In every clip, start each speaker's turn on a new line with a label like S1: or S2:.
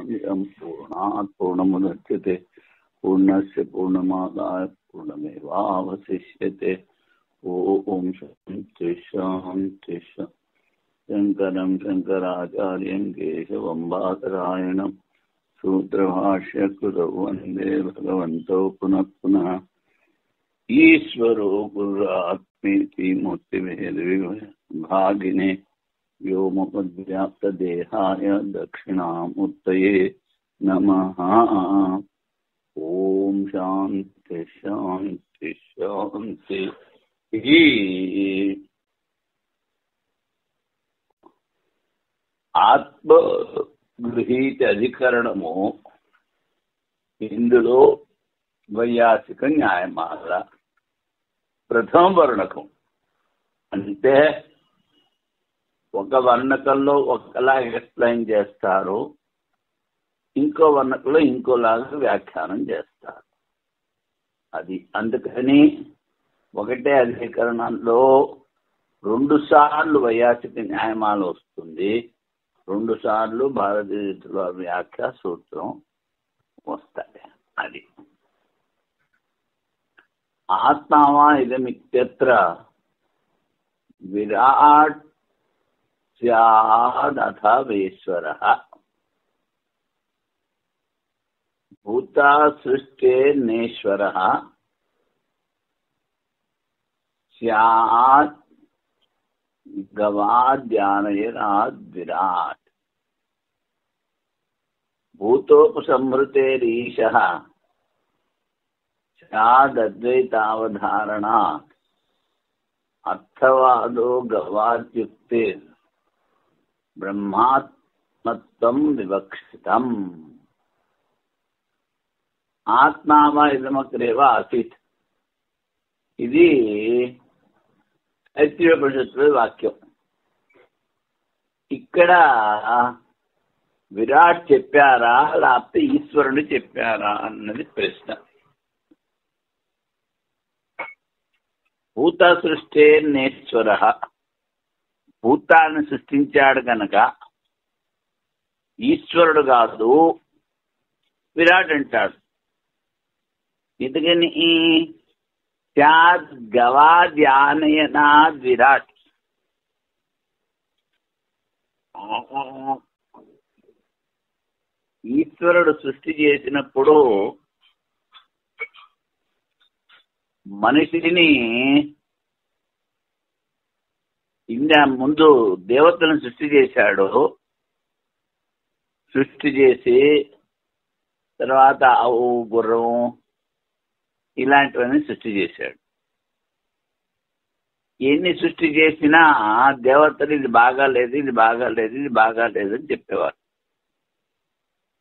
S1: इदं पूर्णात् पूर्णमुदच्यते पूर्णस्य पूर्णमादाय पूर्णमेवावशिष्यते। ओम शांति शांति शांति। शंकरं शंकराचार्यं केशवं बादरायणं सूत्रभाष्यकृतौ वन्दे भगवन्तौ पुनः पुनः। ईश्वरो गुरुरात्मेति मूर्तिभेदविभागिने व्योमवद्व्याप्तदेहाय दक्षिणामूर्तये नमः। ओम शांति शांति शांति। ఆత్మగృహీత అధికరణము ఇందులో వైయాసిక న్యాయమాల ప్రథమ వర్ణకం. అంటే ఒక వర్ణకంలో ఒకలా ఎక్స్ప్లెయిన్ చేస్తారు, ఇంకో వర్ణకంలో ఇంకోలాగా వ్యాఖ్యానం చేస్తారు. అది అందుకని ఒకటే అధికరణంలో 2 సార్లు వైయాసిక న్యాయమాల వస్తుంది, 2 సార్లు భారతీయ వ్యాఖ్య సూత్రం వస్తాయి. అది ఆత్మావా ఇదమిత్యత్ర విరాట్ స్యాదథవేశ్వరః భూతా సృష్టేర్నేశ్వరః స్యాత్ గవాద్యానయనాద్ విరాట్ భూతోపసంహృతేరీశః స్యాదద్వైతావధారణాత్ అర్థవాదో గవాద్యుక్తిర్ బ్రహ్మాత్మత్వం వివక్షితం. ఆత్మావా ఇదమగ్రేవ ఆసీత్. ఇది తైత్తిరీయోపనిషత్తులో వాక్యం. ఇక్కడ విరాట్ చెప్పారా లేకపోతే ఈశ్వరుడు చెప్పారా అన్నది ప్రశ్న. భూత సృష్టేర్నేశ్వర, భూతాన్ని సృష్టించాడు కనుక ఈశ్వరుడు కాదు విరాట్ అంటాడు. ఎందుకని గవాద్యానయనాద్ విరాట్. ఈశ్వరుడు సృష్టి చేసినప్పుడు మనిషిని ముందు దేవతలను సృష్టి చేశాడు. సృష్టి చేసి తర్వాత ఆవు, గుర్రం ఇలాంటివన్నీ సృష్టి చేశాడు. ఎన్ని సృష్టి చేసినా దేవతలు ఇది బాగాలేదు, ఇది బాగాలేదు, ఇది బాగాలేదు అని చెప్పేవారు.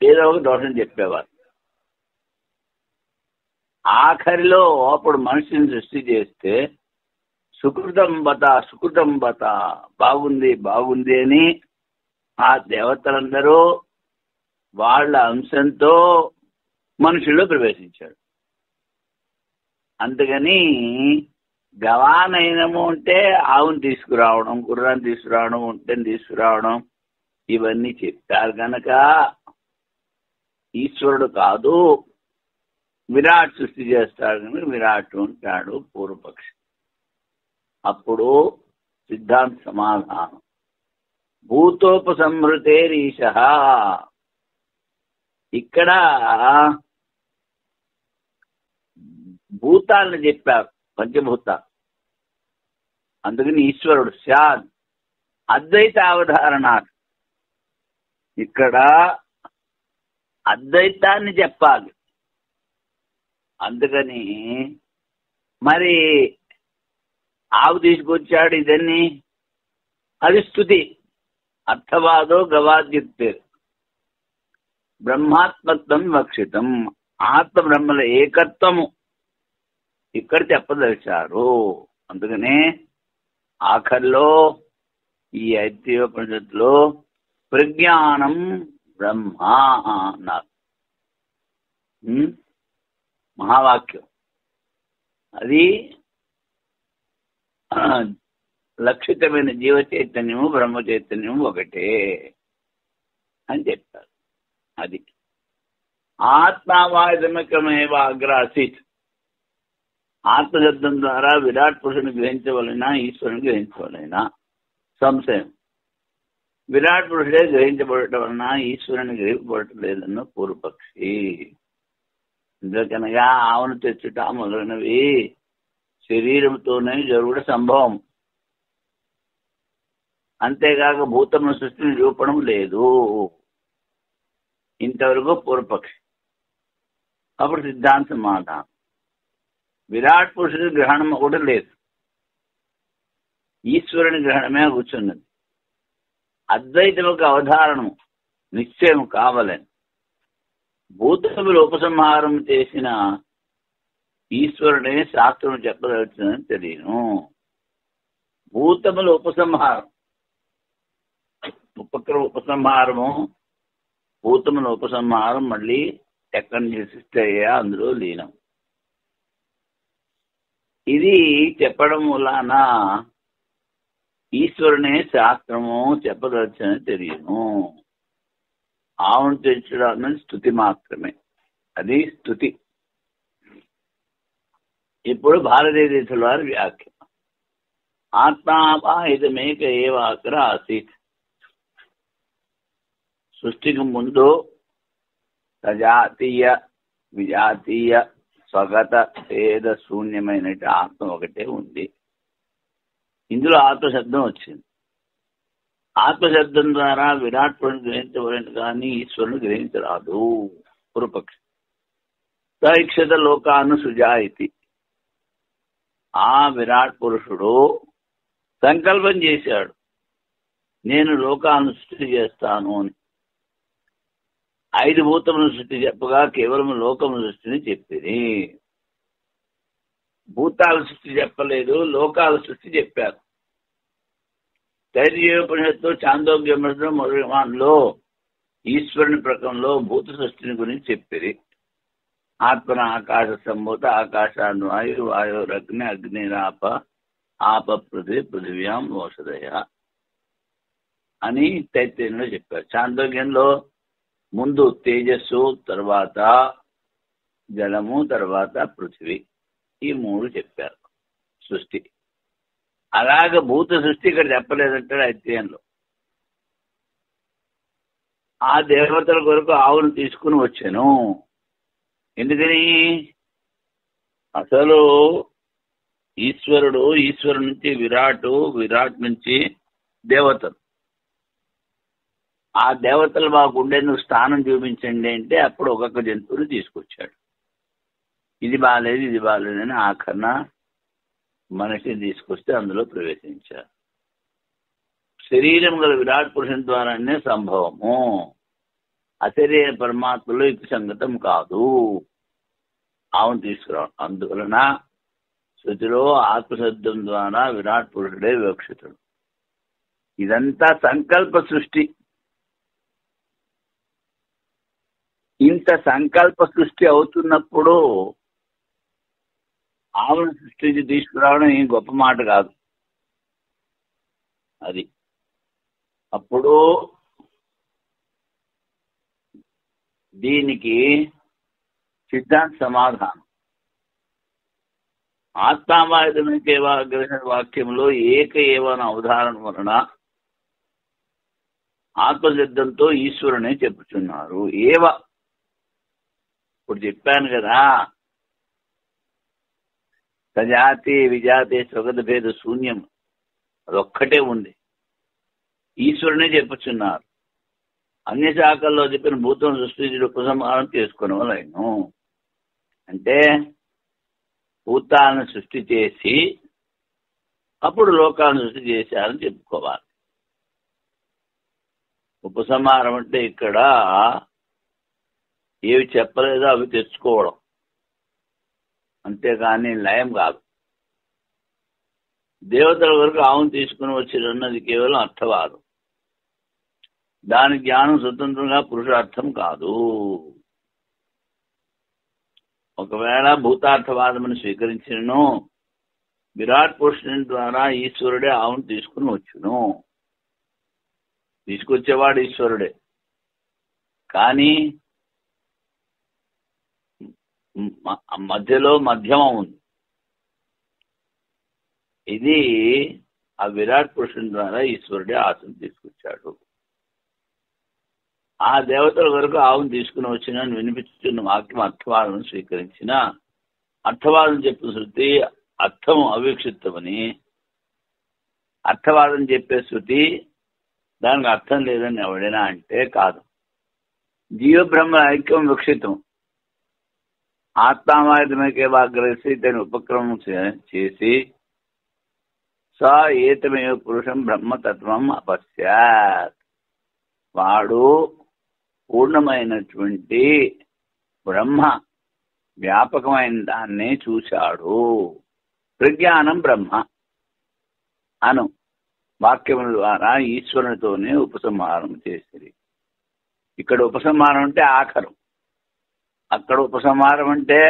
S1: ఏదో ఒక దోషం చెప్పేవారు. ఆఖరిలో అప్పుడు మనిషిని సృష్టి చేస్తే సుకృతం బత సుకృతం బత, బాగుంది బాగుంది అని ఆ దేవతలందరూ వాళ్ళ అంశంతో మనుషుల్లో ప్రవేశించాడు. అందుకని గవానయనము అంటే ఆవును తీసుకురావడం, గుర్రాన్ని తీసుకురావడం, ఒంటెని తీసుకురావడం ఇవన్నీ చెప్తారు కనుక ఈశ్వరుడు కాదు విరాట్ సృష్టి చేస్తాడు కనుక విరాట్ ఉంటాడు పూర్వపక్షి. అప్పుడు సిద్ధాంత సమాధానం భూతోపసంహృతేరీశః. ఇక్కడ భూతాలను చెప్పారు, పంచభూతాలు. అందుకని ఈశ్వరుడు స్యాద్ అద్వైత అవధారణాత్. ఇక్కడ అద్వైతాన్ని చెప్పాలి. అందుకని మరి ఆవు తీసుకొచ్చాడు ఇదన్నీ, అది స్తుతి. అర్థవాదో గవాద్యుక్తి బ్రహ్మాత్మత్వం వివక్షితం. ఆత్మ బ్రహ్మల ఏకత్వము ఇక్కడ చెప్పదలిచారు. అందుకనే ఆఖరిలో ఈ ఐత్రేయోపనిషత్తులో ప్రజ్ఞానం బ్రహ్మ అన్నారు. మహావాక్యం అది. లక్షితమైన జీవ చైతన్యము బ్రహ్మ చైతన్యము ఒకటే అని చెప్తారు. అది ఆత్మావాయుధమకమేవ అగ్రాసీత్. ఆత్మశబ్దం ద్వారా విరాట్ పురుషుని గ్రహించవలైనా ఈశ్వరుని గ్రహించవలైనా సంశయం. విరాట్ పురుషుడే గ్రహించబడటం వలన ఈశ్వరుని గ్రహింపబడటం లేదన్న పూర్వపక్షి. ఎందుకనగా ఆవును తెచ్చుట మొదలైనవి శరీరంతోనే జరుగుట సంభవం. అంతేకాక భూతముల సృష్టి నిరూపణం లేదు. ఇంతవరకు పూర్వపక్షి. అప్పుడు సిద్ధాంత సమాధానం, విరాట్ పురుషుడి గ్రహణం ఒకటి లేదు, ఈశ్వరుని గ్రహణమే కూర్చున్నది. అద్వైతముకు అవధారణము నిశ్చయం కావాలని భూతములు ఉపసంహారం చేసిన ఈశ్వరుడే శాస్త్రం చెప్పదలుచున్నదని తెలియను. భూతముల ఉపసంహారం, ఉపసంహారము, భూతముల ఉపసంహారం మళ్ళీ ఎక్కడి నుంచి సృష్టి అయ్యా అందులో లీనం. ఇది చెప్పడం వలన ఈశ్వరునే శాస్త్రము చెప్పదలుచుని తెలియను. ఆవును తెచ్చడం అన్నది స్తుతి మాత్రమే, అది స్తుతి. ఇప్పుడు భారతీయ వారి వ్యాఖ్య, ఆత్మావా ఇదమేక ఏవాకర ఆసీత్. సృష్టికి ముందు సజాతీయ విజాతీయ స్వగత భేద శూన్యమైన ఆత్మ ఒకటే ఉంది. ఇందులో ఆత్మశబ్దం వచ్చింది. ఆత్మశబ్దం ద్వారా విరాట్ పురుషుని గ్రహించబడిన కానీ ఈశ్వరుని గ్రహించరాదు. పూర్వపక్షి సైక్షత లోకాను సుజాయితి. ఆ విరాట్ పురుషుడు సంకల్పం చేశాడు, నేను లోకాలను సృష్టి చేస్తాను అని. 5 భూతముల సృష్టి చెప్పగా కేవలం లోకముల సృష్టిని చెప్పింది. భూతాల సృష్టి చెప్పలేదు, లోకాల సృష్టి చెప్పారు. తైత్రీయోపనిషత్తు, చాందోగ్యోపనిషత్తు మొదలైనలో ఈశ్వరుని ప్రకంలో భూత సృష్టిని గురించి చెప్పేది. ఆత్మన ఆకాశ సంభూత ఆకాశాన్ని వాయు వాయురగ్ని అగ్నిరాప ఆప పృథివీ పృథివ్యాం ఓషధయ అని తైత్రీయంలో చెప్పారు. చాందోగ్యంలో ముందు తేజస్సు, తర్వాత జలము, తర్వాత పృథివీ, ఈ 3 చెప్పారు సృష్టి. అలాగ భూత సృష్టి ఇక్కడ చెప్పలేదంటాడు ఐత్రేయంలో. ఆ దేవతల కొరకు ఆవును తీసుకుని వచ్చాను. ఎందుకని? అసలు ఈశ్వరుడు, ఈశ్వరుడు నుంచి విరాట్ నుంచి దేవతలు. ఆ దేవతలు మాకు ఉండేందుకు స్థానం చూపించండి అంటే అప్పుడు ఒక్కొక్క జంతువుని తీసుకొచ్చాడు. ఇది బాగాలేదు, ఇది బాగాలేదని ఆఖరణ మనిషిని తీసుకొస్తే అందులో ప్రవేశించారు. శరీరం గల విరాట్ పురుషుని ద్వారానే సంభవము. అశరీర పరమాత్మలో ఇది సంగతం కాదు. ఆవును తీసుకురావడం. అందువలన శృతిలో ఆత్మశబ్దం ద్వారా విరాట్ పురుషుడే వివక్షితుడు. ఇదంతా సంకల్ప సృష్టి. ఇంత సంకల్ప సృష్టి అవుతున్నప్పుడు ఆవును సృష్టించి తీసుకురావడం ఏం గొప్ప మాట కాదు. అది అప్పుడు దీనికి సిద్ధాంత సమాధానం, ఆత్మావాయుధమేకేవా వాక్యంలో ఏక ఏవన అవధారణ వలన ఆత్మశబ్దంతో ఈశ్వరునే చెప్పుచున్నారు. ఏవ ఇప్పుడు చెప్పాను కదా, సజాతి విజాతి స్వగత భేద శూన్యం అదొక్కటే ఉంది. ఈశ్వరునే చెప్పుచున్నారు. అన్ని శాఖల్లో చెప్పిన భూతం సృష్టి ఉపసంహారం చేసుకునేవాళ్ళను. అంటే భూతాలను సృష్టి చేసి అప్పుడు లోకాలను సృష్టి చేశారని చెప్పుకోవాలి. ఉపసంహారం అంటే ఇక్కడ ఏవి చెప్పలేదో అవి తెచ్చుకోవడం, అంతేగాని లయం కాదు. దేవతల వరకు ఆవును తీసుకుని వచ్చినది కేవలం అర్థవాదం. దాని జ్ఞానం స్వతంత్రంగా పురుషార్థం కాదు. ఒకవేళ భూతార్థవాదమని స్వీకరించినను విరాట్ పురుషుని ద్వారా ఈశ్వరుడే ఆవును తీసుకుని వచ్చును. తీసుకొచ్చేవాడు ఈశ్వరుడే, కానీ మధ్యలో మధ్యమం ఉంది. ఇది ఆ విరాట్ పురుషుని ద్వారా ఈశ్వరుడే ఆత్మను తీసుకొచ్చాడు. ఆ దేవతల వరకు ఆవును తీసుకుని వచ్చిన వినిపించుతున్న వాక్యం అర్థవాదం స్వీకరించిన అర్థవాదం చెప్పిన శృతి అర్థం అవిక్షిప్తమని, అర్థవాదం చెప్పే శృతి దానికి అర్థం లేదని ఎవడైనా అంటే కాదు. జీవబ్రహ్మ ఐక్యం విక్షితం. ఆత్మావాదమైకే వాగ్రసి దాన్ని ఉపక్రమం చేసి స ఏతమేవ పురుషం బ్రహ్మతత్వం అపశ్యాత్, వాడు పూర్ణమైనటువంటి బ్రహ్మ వ్యాపకమైన దాన్నే చూశాడు. ప్రజ్ఞానం బ్రహ్మ అను వాక్యముల ద్వారా ఈశ్వరునితోనే ఉపసంహారం చేసిరి. ఇక్కడ ఉపసంహారం అంటే ఆఖరు, అక్కడ ఉపసంహారం అంటే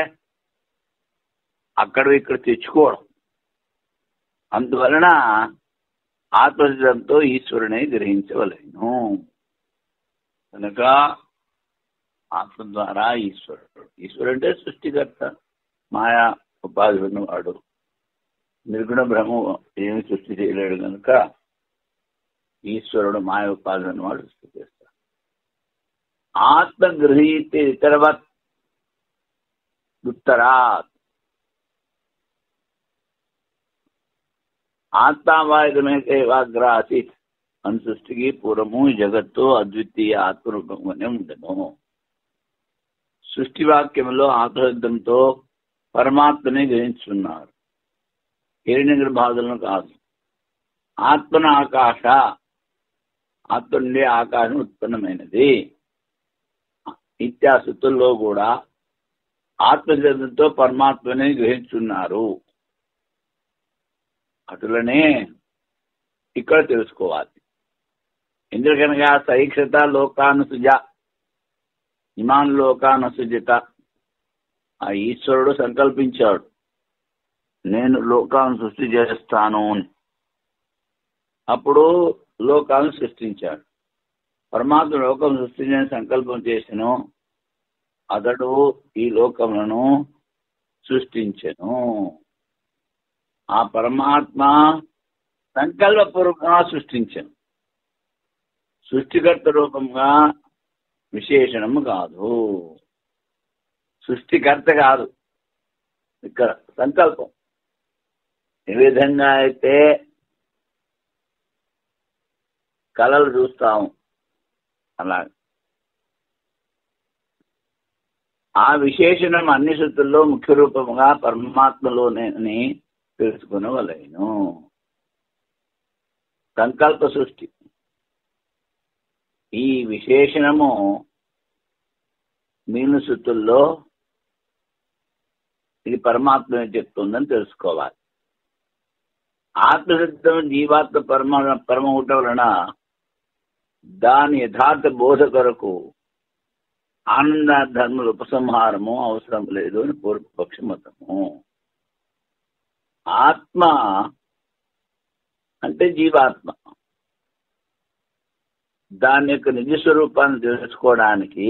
S1: అక్కడ ఇక్కడ తెచ్చుకోవడం. అందువలన ఆత్మసిద్ధంతో ఈశ్వరుని గ్రహించవలేను. కనుక ఆత్మ ద్వారా ఈశ్వరుడు. ఈశ్వరుడు అంటే సృష్టికర్త, మాయా ఉపాధి ఉన్నవాడు. నిర్గుణ బ్రహ్మ ఏమి సృష్టి చేయలేడు కనుక ఈశ్వరుడు మాయ ఉపాధి ఉన్నవాడు సృష్టి చేస్తాడు. ఆత్మగృహీతే ఇతరవత్ ఉత్తరాత్, ఆత్మావాయుధమేకైవాగ్ర ఆసీత్ అని సృష్టికి పూర్వము ఈ జగత్తు అద్వితీయ ఆత్మరూపంగానే ఉండను. సృష్టి వాక్యంలో ఆత్మశబ్దంతో పరమాత్మనే గ్రహించున్నారు, హిరణ్య బాధలను కాదు. ఆత్మన ఆకాశ, ఆత్మ నుండి ఆకాశం ఉత్పన్నమైనది. నిత్యాసక్తుల్లో కూడా ఆత్మశబ్దంతో పరమాత్మనే గ్రహించున్నారు. అటులనే ఇక్కడ తెలుసుకోవాలి. ఎందుకనగా సైక్షత లోకానుసృజ ఇమాన్ లోకానుసృజత, ఆ ఈశ్వరుడు సంకల్పించాడు నేను లోకాలను సృష్టి చేస్తాను అని. అప్పుడు లోకాలను సృష్టించాడు. పరమాత్మ లోకం సృష్టించని సంకల్పం చేసెను, అతడు ఈ లోకములను సృష్టించెను. ఆ పరమాత్మ సంకల్పపూర్వకంగా సృష్టించను, సృష్టికర్త రూపంగా విశేషణము కాదు. సృష్టికర్త కాదు, ఇక్కడ సంకల్పం. ఏ విధంగా అయితే కళలు చూస్తాము అలా ఆ విశేషణం అన్ని శృతుల్లో ముఖ్య రూపముగా పరమాత్మలోనే తెలుసుకునవలేను. సంకల్ప సృష్టి ఈ విశేషణము మీను శృతుల్లో ఇది పరమాత్మ చెప్తుందని తెలుసుకోవాలి. ఆత్మశబ్దం జీవాత్మ పరమ ఉండటం వలన దాని యథార్థ బోధ కొరకు ఆనంద ధర్మల ఉపసంహారము అవసరం లేదు అని పూర్వపక్ష మతము. ఆత్మ అంటే జీవాత్మ, దాని యొక్క నిజ స్వరూపాన్ని తెలుసుకోవడానికి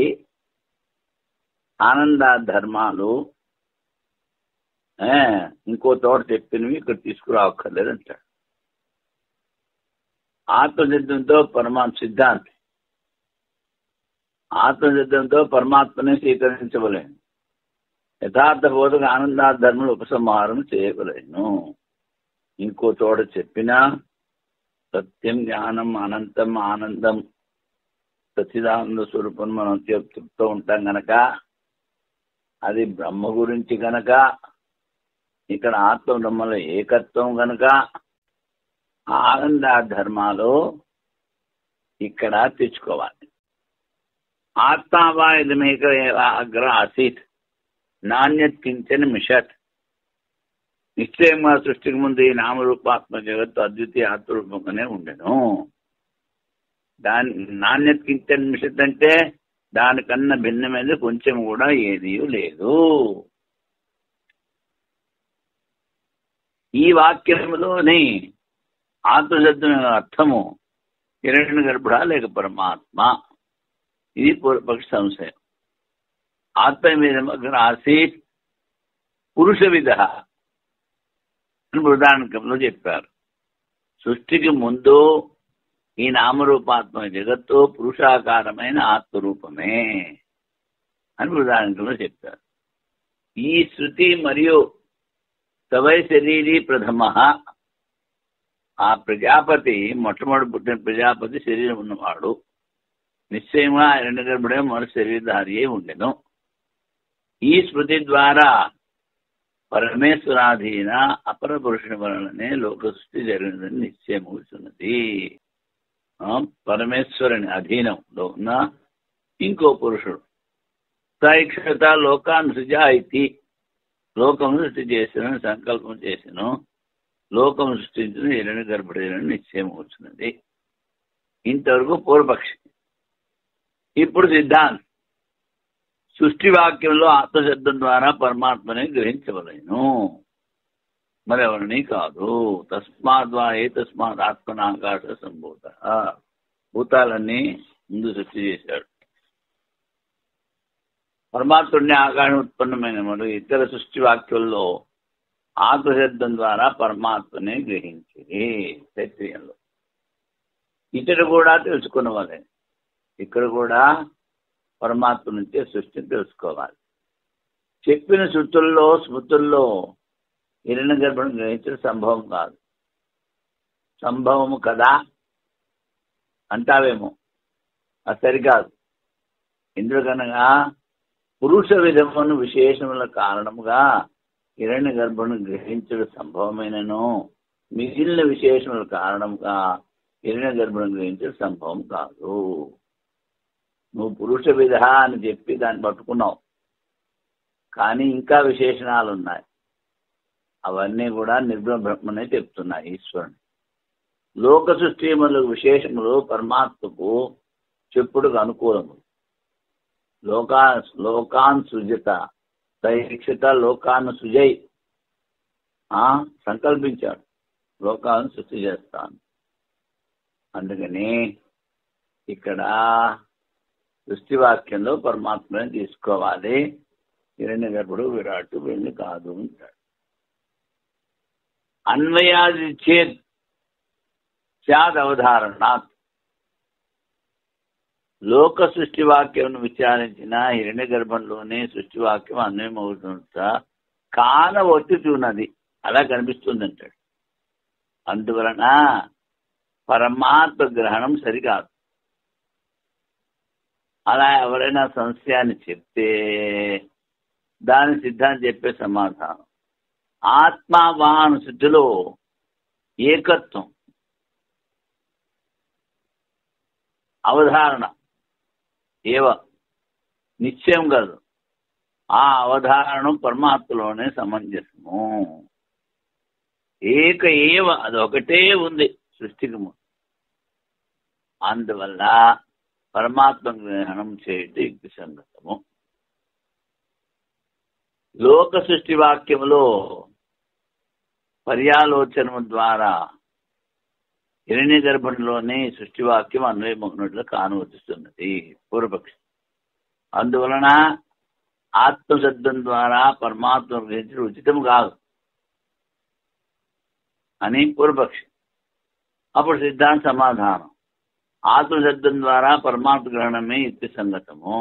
S1: ఆనంద ధర్మాలు ఇంకో తోట చెప్పినవి ఇక్కడ తీసుకురావక్కర్లేదంటాడు. ఆత్మసిద్ధంతో పరమాత్మ సిద్ధాంతి, ఆత్మసిద్ధంతో పరమాత్మని స్వీకరించవలేను. యథార్థ బోధక ఆనందాధర్మలు ఉపసంహారం చేయవలేను. ఇంకో చోట చెప్పినా సత్యం జ్ఞానం అనంతం ఆనందం సచ్చిదానంద స్వరూపం మనం చెప్తూ ఉంటాం గనక అది బ్రహ్మ గురించి గనక, ఇక్కడ ఆత్మ బ్రహ్మల ఏకత్వం గనక ఆనంద ధర్మాలు ఇక్కడ తెచ్చుకోవాలి. ఆత్మావాయుధమేక అగ్ర ఆసీత్ నాణ్యత్ కించన మిషత్. నిశ్చయంగా సృష్టికి ముందు ఈ నామరూపాత్మ జగత్తు అద్వితీయ ఆత్మరూపంగానే ఉండెను. దాని నాణ్యత్ కించన మిషత్ అంటే దానికన్నా భిన్నమైనది కొంచెం కూడా ఏదీ లేదు. ఈ వాక్యంలోని ఆత్మశబ్దం అర్థము హిరణ్య గర్భుడా లేక పరమాత్మ ఇది పూర్వపక్ష సంశయం. ఆత్మీయ ఆసీత్ పురుషవిధ అని బృహదారణ్యకంలో చెప్పారు. సృష్టికి ముందు ఈ నామరూపాత్మక జగత్తు పురుషాకారమైన ఆత్మరూపమే అని బృహదారణ్యకంలో చెప్పారు. ఈ శృతి మరియు సవై శరీరీ ప్రథమ, ఆ ప్రజాపతి మొట్టమొదటి పుట్టిన ప్రజాపతి శరీరం ఉన్నవాడు, నిశ్చయంగా హిరణ్యగర్భుడే మొదటి శరీరధారి అయి ఉండెను. ఈ స్మృతి ద్వారా పరమేశ్వరాధీన అపర పురుషుని వలననే లోక సృష్టి జరిగినదని నిశ్చయమవుతున్నది. పరమేశ్వరుని అధీనంలో ఉన్న ఇంకో పురుషుడు సైక్షత లోకాన్ని సృజాయితీ, లోకం సృష్టి చేసిన సంకల్పం చేసిన లోకం సృష్టించిన హిరణ్య గర్భుడైన నిశ్చయం అవుతున్నది. ఇంతవరకు పూర్వపక్షి. ఇప్పుడు సిద్ధాంతం. సృష్టి వాక్యంలో ఆత్మశబ్దం ద్వారా పరమాత్మని గ్రహించవలేను, మరెవరిని కాదు. తస్మాద్వా ఏ తస్మాత్ ఆత్మనాకాశ సంభూత, భూతాలన్నీ ముందు సృష్టి చేశాడు. పరమాత్ముడిని ఆకాశం ఉత్పన్నమైన మరియు ఇతర సృష్టి వాక్యంలో ఆత్మశబ్దం ద్వారా పరమాత్మని గ్రహించింది. తైత్రీయంలో ఇతడు కూడా తెలుసుకున్నవాళ్ళే. ఇక్కడ కూడా పరమాత్మ నుంచే సృష్టిని తెలుసుకోవాలి. చెప్పిన శృతుల్లో స్మృతుల్లో హిరణ్య గర్భను గ్రహించడం సంభవం కాదు. సంభవము కదా అంటావేమో, అది సరికాదు. ఎందుకనగా పురుష విధమును విశేషముల కారణముగా హిరణ్య గర్భను గ్రహించడం సంభవమైనను, మిగిలిన విశేషముల కారణముగా హిరణ్య గర్భను గ్రహించడం సంభవం కాదు. నువ్వు పురుష విధ అని చెప్పి దాన్ని పట్టుకున్నావు, కానీ ఇంకా విశేషణాలు ఉన్నాయి. అవన్నీ కూడా నిర్గుణ బ్రహ్మనే చెప్తున్నాయి ఈశ్వరుని. లోక సృష్టి మొదలగు విశేషములు పరమాత్మకు చెప్పుడుకు అనుకూలము. లోకాన్ సృజత దైక్షత లోకాన్ని సృజై, సంకల్పించాడు లోకాలను సృష్టి చేస్తాను. అందుకని ఇక్కడ సృష్టి వాక్యంలో పరమాత్మని తీసుకోవాలి. హిరణ్య గర్భుడు విరాటు వెళ్ళి కాదు అంటాడు. అన్వయాది చేత్ స్యాద్ అవధారణాత్, లోక సృష్టి వాక్యం విచారించిన హిరణ్య గర్భంలోనే సృష్టి వాక్యం అన్వయం అవుతుందా కానవచ్చుచున్నది, అలా కనిపిస్తుంది అంటాడు. అందువలన పరమాత్మ గ్రహణం సరికాదు. అలా ఎవరైనా సంశయాన్ని చెప్తే దాని సిద్ధాంతం చెప్పే సమాధానం ఆత్మావాహన శుద్ధిలో ఏకత్వం అవధారణ ఏవ నిశ్చయం కాదు. ఆ అవధారణం పరమాత్మలోనే సమంజసము. ఏక ఏవ, అది ఒకటే ఉంది సృష్టికి ముందు. అందువల్ల పరమాత్మ గ్రహణం చేయటం యుక్తి సంగతము. లోక సృష్టి వాక్యములో పర్యాలోచనము ద్వారా హిరణ్య గర్భంలోనే సృష్టి వాక్యం అన్వయమగినట్లు కానువస్తున్నది పూర్వపక్షి. అందువలన ఆత్మశబ్దం ద్వారా పరమాత్మ గ్రహించడం ఉచితం కాదు అని పూర్వపక్షి. అప్పుడు సిద్ధాంత సమాధానం ఆత్మశబ్దం ద్వారా పరమాత్మ గ్రహణమే యుక్తి సంగతము.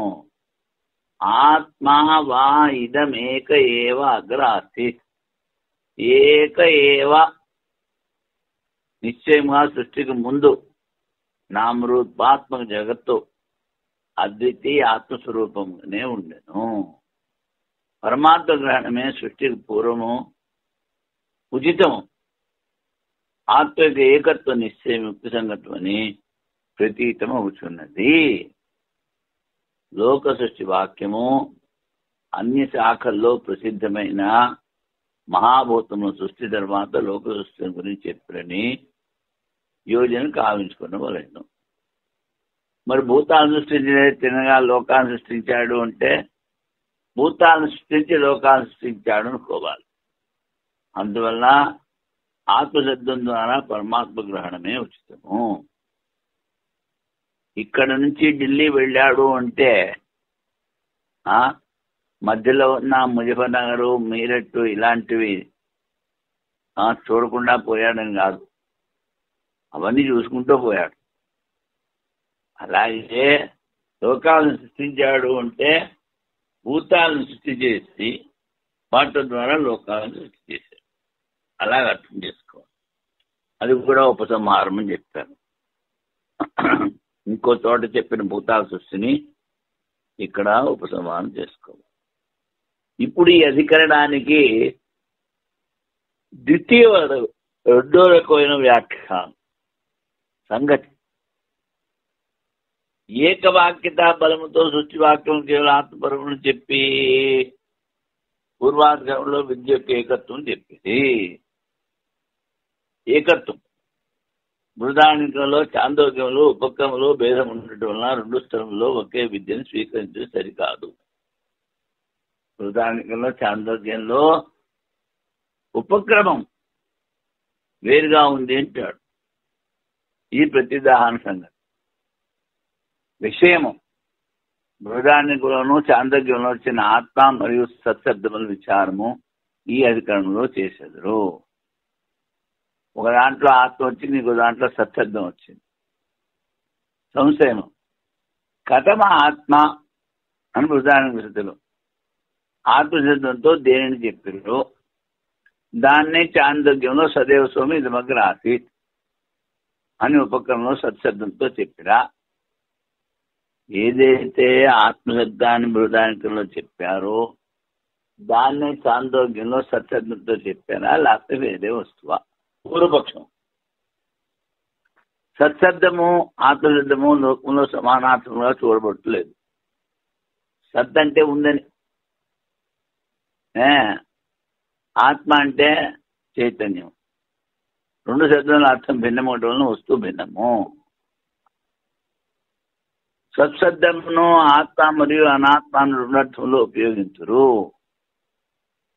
S1: ఆత్మా వా ఇదం ఏక ఏవ అగ్రాస్తి, ఏక ఏవ నిశ్చయంగా సృష్టికి ముందు నామరూపాత్మక జగత్తు అద్వితీయ ఆత్మస్వరూపంగానే ఉండెను. పరమాత్మ గ్రహణమే సృష్టికి పూర్వము ఉచితము. ఆత్మ యొక్క ఏకత్వ నిశ్చయం యుక్తి సంగతం అని ప్రతీతం అవుతున్నది. లోక సృష్టి వాక్యము అన్ని శాఖల్లో ప్రసిద్ధమైన మహాభూతముల సృష్టి తర్వాత లోక సృష్టి గురించి చెప్పారని యోజన కావించుకునవలేను. మరి భూతాలను సృష్టించిన తినగా లోకాన్ని సృష్టించాడు అంటే భూతాలను సృష్టించి లోకాన్ని సృష్టించాడు అనుకోవాలి. అందువల్ల ఆత్మశబ్దం ద్వారా పరమాత్మ గ్రహణమే ఉచితము. ఇక్కడ నుంచి ఢిల్లీ వెళ్ళాడు అంటే మధ్యలో ఉన్న ముజఫర్నగర్, మీరట్ ఇలాంటివి చూడకుండా పోయాడని కాదు, అవన్నీ చూసుకుంటూ పోయాడు. అలాగే లోకాలను సృష్టించాడు అంటే భూతాలను సృష్టి చేసి వాటి ద్వారా లోకాలను సృష్టి చేశాడు. అలాగ అర్థం చేసుకోవాలి. అది కూడా ఉపసంహారం అని చెప్తారు. ఇంకో చోట చెప్పిన భూతాల సృష్టిని ఇక్కడ ఉపసంహారం చేసుకోవాలి. ఇప్పుడు ఈ అధికరణానికి ద్వితీయ రెండో రకమైన వ్యాఖ్యానం సంగతి. ఏకవాక్యత బలముతో సృష్టివాక్యం కేవలం ఆత్మపరమును చెప్పి పూర్వాధికారంలో విద్య యొక్క ఏకత్వం చెప్పింది. ఏకత్వం బృహదారణికంలో చాందోగ్యంలో ఉపక్రమంలో భేదం ఉండటం వలన రెండు స్థలంలో ఒకే విద్యను స్వీకరించడం సరికాదు. బృహదారణికంలో చాందోగ్యంలో ఉపక్రమం వేరుగా ఉంది అంటాడు. ఈ ప్రతిదాహన సంగతి విషయము బృహదారణికంలోనూ చాందోగ్యంలో వచ్చిన ఆత్మ మరియు సత్శబ్దముల విచారము ఈ అధికరణంలో చేసేదరు. ఒక దాంట్లో ఆత్మ వచ్చింది, ఇంకో దాంట్లో సత్శబ్దం వచ్చింది. సంశయం కథమ ఆత్మ అని బృహదారణిక స్థితిలో ఆత్మశబ్దంతో దేనిని చెప్పారు, దాన్నే చాందోగ్యంలో సదేవ స్వామి ఇది మగ్ర ఆసీత్ అని ఉపక్రమంలో సత్శబ్దంతో చెప్పిరా. ఏదైతే ఆత్మశబ్దాన్ని బృహదారణికంలో చెప్పారో దాన్నే చాందోగ్యంలో సత్శబ్దంతో చెప్పారా, లేకపోతే వేరే వస్తువా? పూర్వపక్షం సత్శబ్దము ఆత్మశబ్దము లోకంలో సమానార్థంగా చూడబడట్లేదు. సత్ అంటే ఉందని, ఆత్మ అంటే చైతన్యం. రెండు శబ్దాల అర్థం భిన్నమవటం వలన వస్తువు భిన్నము. సత్శబ్దమును ఆత్మ మరియు అనాత్మను రెండర్థంలో ఉపయోగించరు.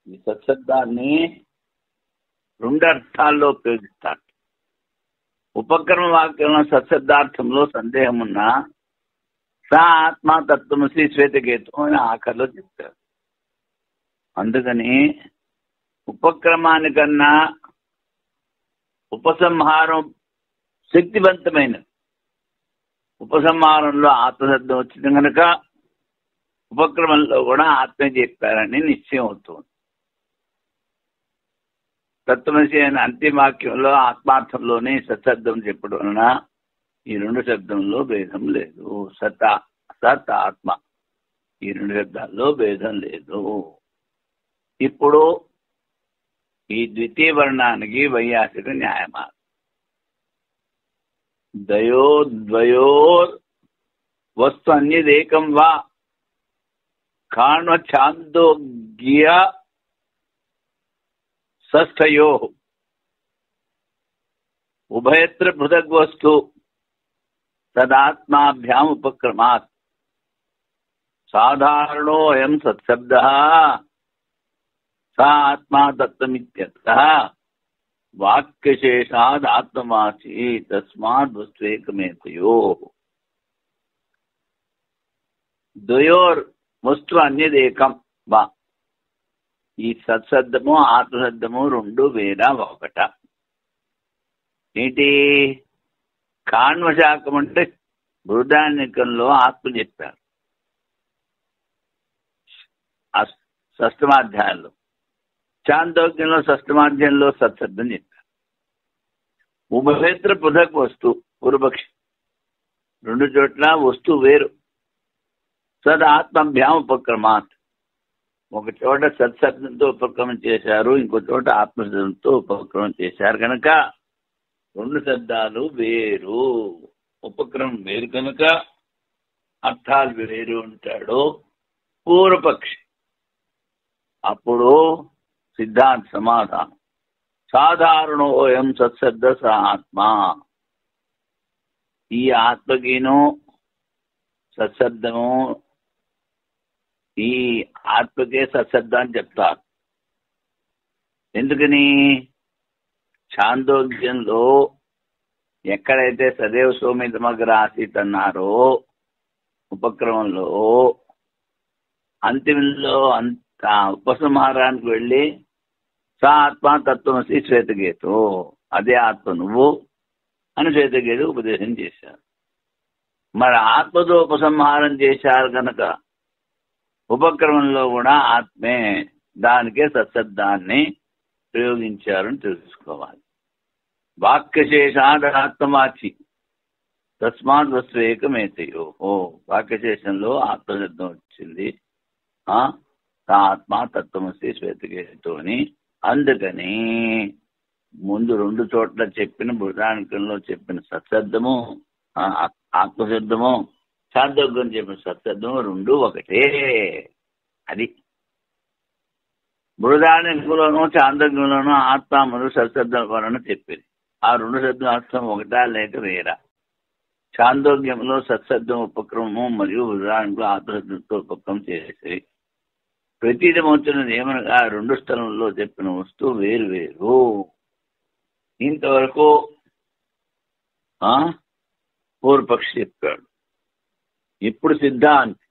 S1: ఈ సత్శబ్దాన్ని రెండు అర్థాల్లో ఉపయోగిస్తారు. ఉపక్రమ వాక్యంలో సత్శబ్దార్థంలో సందేహం ఉన్నా సా ఆత్మ తత్వమసి శ్వేతకేతు అని ఆఖరిలో చెప్తారు. అందుకని ఉపక్రమానికన్నా ఉపసంహారం శక్తివంతమైనది. ఉపసంహారంలో ఆత్మశబ్దం వచ్చింది కనుక ఉపక్రమంలో కూడా ఆత్మ చెప్పారని నిశ్చయం అవుతుంది. తత్వమసి అనే అంతిమ వాక్యంలో ఆత్మార్థంలోనే సత్శబ్దం చెప్పడం వలన ఈ రెండు శబ్దంలో భేదం లేదు. సత్ ఆత్మ ఈ రెండు శబ్దాల్లో భేదం లేదు. ఇప్పుడు ఈ ద్వితీయ వర్ణానికి వైయాసిక న్యాయమా ద్వయోర్ వస్తు అన్యదేకం వా కాణ చాందోగ్య షష్ఠయో ఉభయత్ర పృథగ్వస్తు తదాత్మాభ్యాం ఉపక్రమాత్ సాధారణో అయం సత్శబ్దః సా ఆత్మా తత్వమిత్యర్థః వాక్యశేషాద్ ఆత్మవాచి తస్మాద్ వస్త్వేకమేతయోః. ద్వయోర్ వస్తు అన్యదేకం వా, ఈ సత్శబ్దము ఆత్మశబ్దము రెండు వేరా ఒకట. ఏంటి? కాణ్వశాఖం అంటే బృహదారణికంలో ఆత్మ చెప్పారు షష్ఠమాధ్యాయంలో, చాందోగ్యంలో షష్ఠమాధ్యాయంలో సత్శబ్దం చెప్పారు. ఉభయత్ర పృథక్ వస్తు పూర్వపక్షి, రెండు చోట్ల వస్తువు వేరు. సద్ ఆత్మభ్యాం ఉపక్రమాత్, ఒక చోట సత్శబ్దంతో ఉపక్రమం చేశారు, ఇంకో చోట ఆత్మశబ్దంతో ఉపక్రమం చేశారు కనుక రెండు శబ్దాలు వేరు. ఉపక్రమం వేరు కనుక అర్థాలు వేరు ఉంటాడు పూర్వపక్షి. అప్పుడు సిద్ధాంత సమాధానం సాధారణోయం సత్శబ్ద స ఆత్మ. ఈ ఆత్మకిను సత్శబ్దము, ఈ ఆత్మకే సత్శబ్దాన్ని చెప్తారు. ఎందుకని? చాందోగ్యంలో ఎక్కడైతే సదేవ సౌమిత్రమగ్ర ఆసీత్ అన్నారో ఉపక్రమంలో అంతిమంలో ఉపసంహారానికి వెళ్ళి సా ఆత్మ తత్వమసి శ్వేతగేతు, అదే ఆత్మ నువ్వు అని శ్వేతగేతు ఉపదేశం చేశారు. మరి ఆత్మతో ఉపసంహారం చేశారు కనుక ఉపక్రమంలో కూడా ఆత్మే, దానికే సత్శబ్దాన్ని ప్రయోగించారని తెలుసుకోవాలి. వాక్యశేషాద్ ఆత్మవాచి తస్మాత్ వస్తు ఏకమేతయో, వాక్యశేషంలో ఆత్మశబ్దం వచ్చింది. ఆత్మ తత్వమసి శ్వేతగేతు అని. అందుకని ముందు 2 చోట్ల చెప్పిన బృహదారణికంలో చెప్పిన సత్శబ్దము ఆత్మశబ్దము, చాందోగ్యం చెప్పిన సత్శబ్దము 2 ఒకటే. అది బృహదారణికంలోనూ చాందోగ్యంలోనూ ఆత్మ మరియు సత్శబ్దం వలన చెప్పింది. ఆ 2 శబ్దం అర్థం ఒకటా లేక వేరా? చాందోగ్యంలో సత్శబ్దం ఉపక్రమము మరియు బృహదారణికంలో ఆత్మశబ్దంతో ఉపక్రమం చేసేది. ప్రతీదం వచ్చినది ఏమనగా 2 స్థలంలో చెప్పిన వస్తువు వేరు వేరు. ఇంతవరకు పూర్వపక్షి చెప్పాడు. ఇప్పుడు సిద్ధాంతి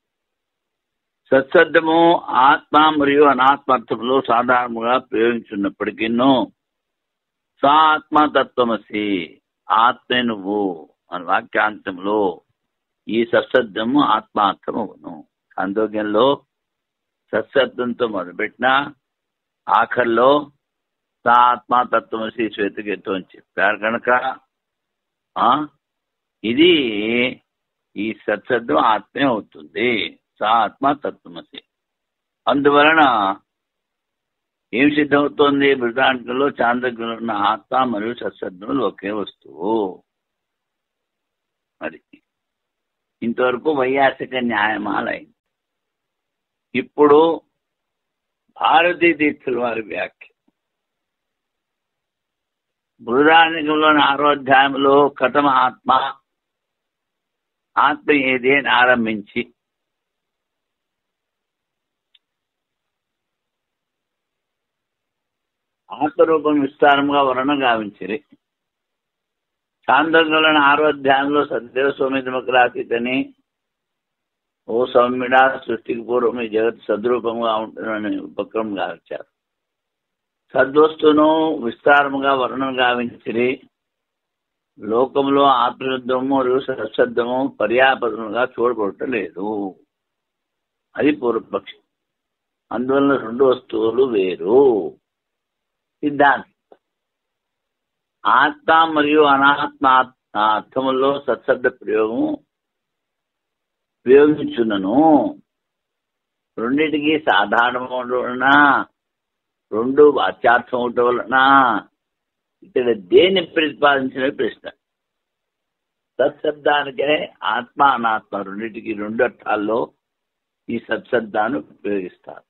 S1: సత్శబ్దము ఆత్మ మరియు అనాత్మార్థంలో సాధారణంగా ప్రయోగించున్నప్పటికీ సా ఆత్మతత్వమసి, ఆత్మే నువ్వు అని వాక్యాంతంలో ఈ సత్శబ్దము ఆత్మార్థమవును. చాందోగ్యంలో సత్శబ్దంతో మొదలుపెట్టిన ఆఖర్లో సా ఆత్మతత్వమసి శ్వేతగేతు అని చెప్పారు కనుక ఇది ఈ సత్శబ్దం ఆత్మే అవుతుంది. సా ఆత్మతత్వమసి. అందువలన ఏం సిద్ధమవుతోంది? బృహదారణికంలో చాందోగ్యంలో ఉన్న ఆత్మ మరియు సత్శబ్దములు ఒకే వస్తువు. అది ఇంతవరకు వైయాసిక న్యాయమాలైంది. ఇప్పుడు భారతీ తీర్థుల వారి వ్యాఖ్య. బృహదారణికంలోని 6వ అధ్యాయంలో కథమ ఆత్మ ఏది అని ఆరంభించి ఆత్మరూపం విస్తారంగా వర్ణన గావించిరి. చాందోగ్యంలోని 6వ అధ్యాయంలో సదేవ సౌమిత్రమగ్రాసీతని, ఓ సౌమ్యుడా, సృష్టికి పూర్వం ఈ జగత్ సద్రూపంగా ఉంటుందని ఉపక్రమం గావించారు. సద్వస్తును విస్తారముగా వర్ణన గావించిరి. లోకంలో ఆత్మశబ్దము మరియు సత్శబ్దము పర్యాపదములుగా చూడబడటలేదు. అది పూర్వపక్షి. అందువలన 2 వస్తువులు వేరు. సిద్ధాంతి ఆత్మ మరియు అనాత్మ అర్థముల్లో సత్శబ్ద ప్రయోగించున్నను. రెండింటికి సాధారణం వలన 2 వాచ్యార్థం అవటం వలన ఇక్కడ దేన్ని ప్రతిపాదించిన ప్రశ్న. సత్శబ్దానికే ఆత్మ అనాత్మ రెండింటికి 2 అర్థాల్లో ఈ సత్శబ్దాన్ని ఉపయోగిస్తారు.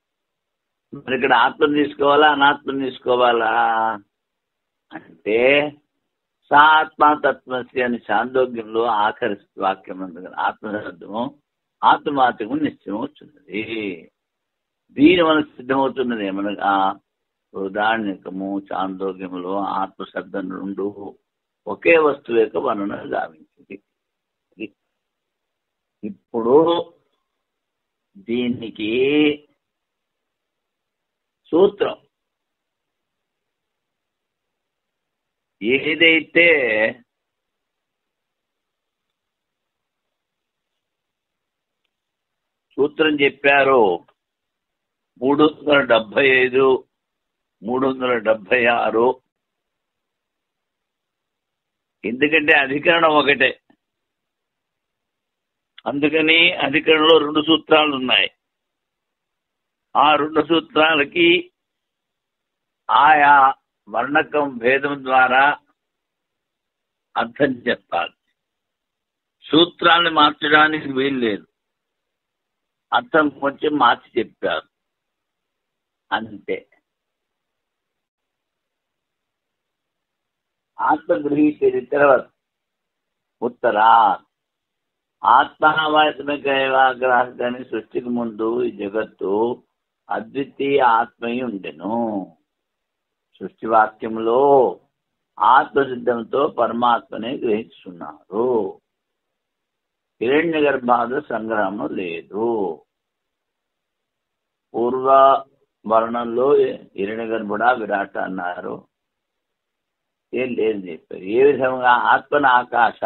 S1: మరి ఇక్కడ ఆత్మను తీసుకోవాలా అనాత్మను తీసుకోవాలా అంటే సా ఆత్మతత్వమసి అని చాందోగ్యంలో ఆఖరి వాక్యం ఆత్మశబ్దము ఆత్మమాత్రము నిశ్చయం అవుతున్నది. దీని వల్ల సిద్ధమవుతున్నది ఏమనగా బృహదారణికము చాందోగ్యములో ఆత్మశబ్దం 2 ఒకే వస్తువు యొక్క వర్ణన గావించింది. ఇప్పుడు దీనికి సూత్రం ఏదైతే సూత్రం చెప్పారో 375, 376, ఎందుకంటే అధికరణం ఒకటే. అందుకని అధికరణలో 2 సూత్రాలు ఉన్నాయి. ఆ 2 సూత్రాలకి ఆయా వర్ణకం భేదం ద్వారా అర్థం చెప్పాలి. సూత్రాన్ని మార్చడానికి వీలు లేదు. అర్థం కొంచెం మార్చి చెప్పారు అంతే. ఆత్మగృహీతరితరవత్ ఉత్తరా ఆత్మావాత్మికైవాగ్రహాన్ని సృష్టికి ముందు ఈ జగత్తు అద్వితీయ ఆత్మయి ఉండెను. సృష్టి వాక్యంలో ఆత్మసిద్ధంతో పరమాత్మనే గ్రహిస్తున్నారు. హిరణ్య గర్భాద సంగ్రహం లేదు. పూర్వ వర్ణంలో హిరణ్య గర్భుడా విరాట అన్నారు, ఏం లేదని చెప్పారు. ఏ విధంగా ఆత్మన ఆకాశ,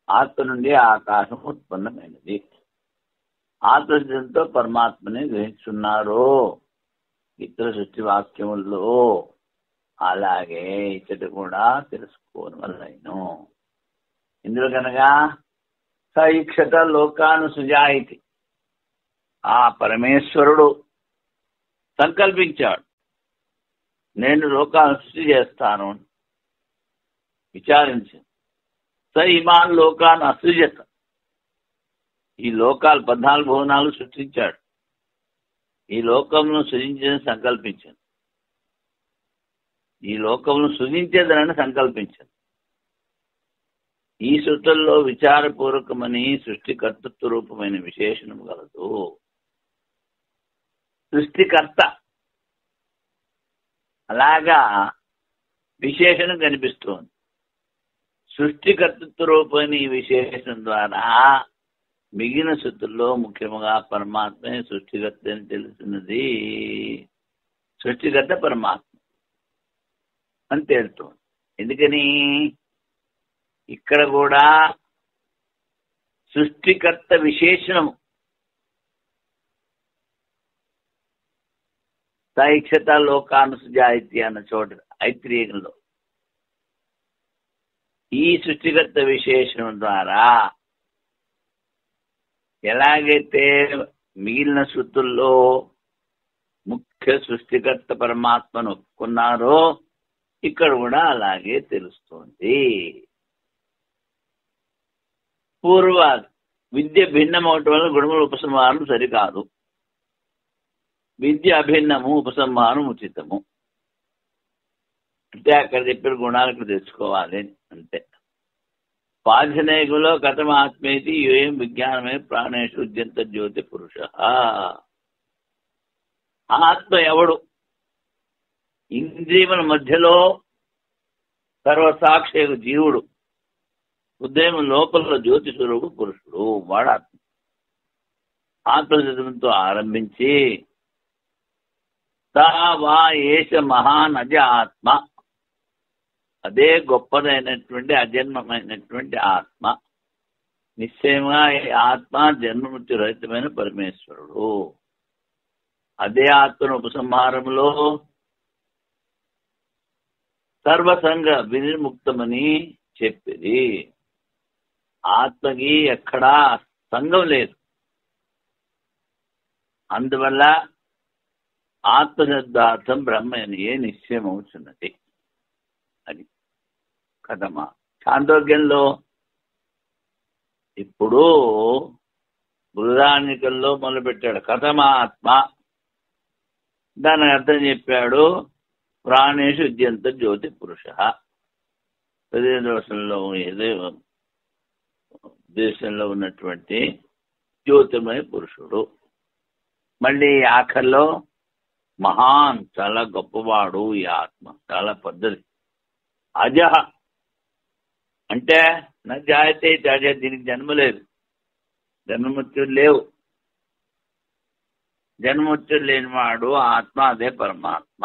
S1: ఆత్మ నుండి ఆకాశం ఉత్పన్నమైనది. ఆత్మసిద్ధంతో పరమాత్మని గ్రహిస్తున్నారు ఇతర సృష్టి వాక్యముల్లో, అలాగే ఇచ్చట కూడా తెలుసుకోని వలన. ఇందులో కనుక సైక్షత లోకాను సుజాయితి, ఆ పరమేశ్వరుడు సంకల్పించాడు నేను లోకాలను సృష్టి చేస్తాను. విచారించాను. స ఇమాన్ లోకాన్ని అసృజత, ఈ లోకాలు 14 భువనాలు సృష్టించాడు. ఈ లోకమును సృజించని సంకల్పించాను. ఈ లోకమును సృజించేదనని సంకల్పించాను. ఈ సృష్టిలో విచారపూర్వకమని సృష్టికర్తృత్వ రూపమైన విశేషణం గలదు. సృష్టికర్త అలాగా విశేషణం కనిపిస్తోంది. సృష్టికర్తృత్వ రూపమైన ఈ విశేషణం ద్వారా మిగిలిన శృతుల్లో ముఖ్యంగా పరమాత్మే సృష్టికర్త అని తెలుస్తున్నది. సృష్టికర్త పరమాత్మ అని తేలుతోంది. ఎందుకని ఇక్కడ కూడా సృష్టికర్త విశేషణము సైక్షత లోకాను సుజాయితీ అన్న చోట ఐత్రేయంలో ఈ సృష్టికర్త విశేషణం ద్వారా ఎలాగైతే మిగిలిన శృతుల్లో ముఖ్య సృష్టికర్త పరమాత్మను ఒప్పుకున్నారో ఇక్కడ కూడా అలాగే తెలుస్తోంది. పూర్వ విద్య భిన్నమవటం వల్ల గుణముల ఉపసంహారం సరికాదు. విద్య అభిన్నము, ఉపసంహారం ఉచితము. అంటే అక్కడ చెప్పిన గుణాలు ఇక్కడ తెచ్చుకోవాలి అంతే. పాంచనేయులో కథమ ఆత్మేతి యోయం విజ్ఞానమే ప్రాణేషు ఉద్యంత జ్యోతి పురుష. ఆత్మ ఎవడు? ఇంద్రియముల మధ్యలో సర్వసాక్షి జీవుడు, ఉదయం లోపల జ్యోతి స్వరూపు పురుషుడు, వాడాత్మ. ఆత్మసిద్ధంతో ఆరంభించి సా వా ఏష మహానజ ఆత్మ, అదే గొప్పదైనటువంటి అజన్మమైనటువంటి ఆత్మ. నిశ్చయంగా ఈ ఆత్మ జన్మమృత్యు రహితమైన పరమేశ్వరుడు. అదే ఆత్మను ఉపసంహారంలో సర్వసంగ వినిర్ముక్తమని చెప్పింది. ఆత్మకి ఎక్కడా సంఘం లేదు. అందువల్ల ఆత్మశబ్దార్థం బ్రహ్మయే నిశ్చయం అవుతున్నది. అది కథమా. చాందోగ్యంలో ఇప్పుడు బృహదారణ్యకంలో మొదలుపెట్టాడు కథమాత్మ. దాని అర్థం చెప్పాడు ప్రాణేషు ఉద్యంత జ్యోతి పురుష. 15వ వర్షంలో ఏదో దేశంలో ఉన్నటువంటి జ్యోతిర్మయ పురుషుడు. మళ్ళీ ఆఖరిలో మహాన్, చాలా గొప్పవాడు ఈ ఆత్మ, చాలా పెద్దది. అజహ అంటే నా జాయితే అజ, దీనికి జన్మ లేదు, జన్మమృత్యులు లేవు. జన్మమృత్యులు లేనివాడు ఆత్మ, అదే పరమాత్మ.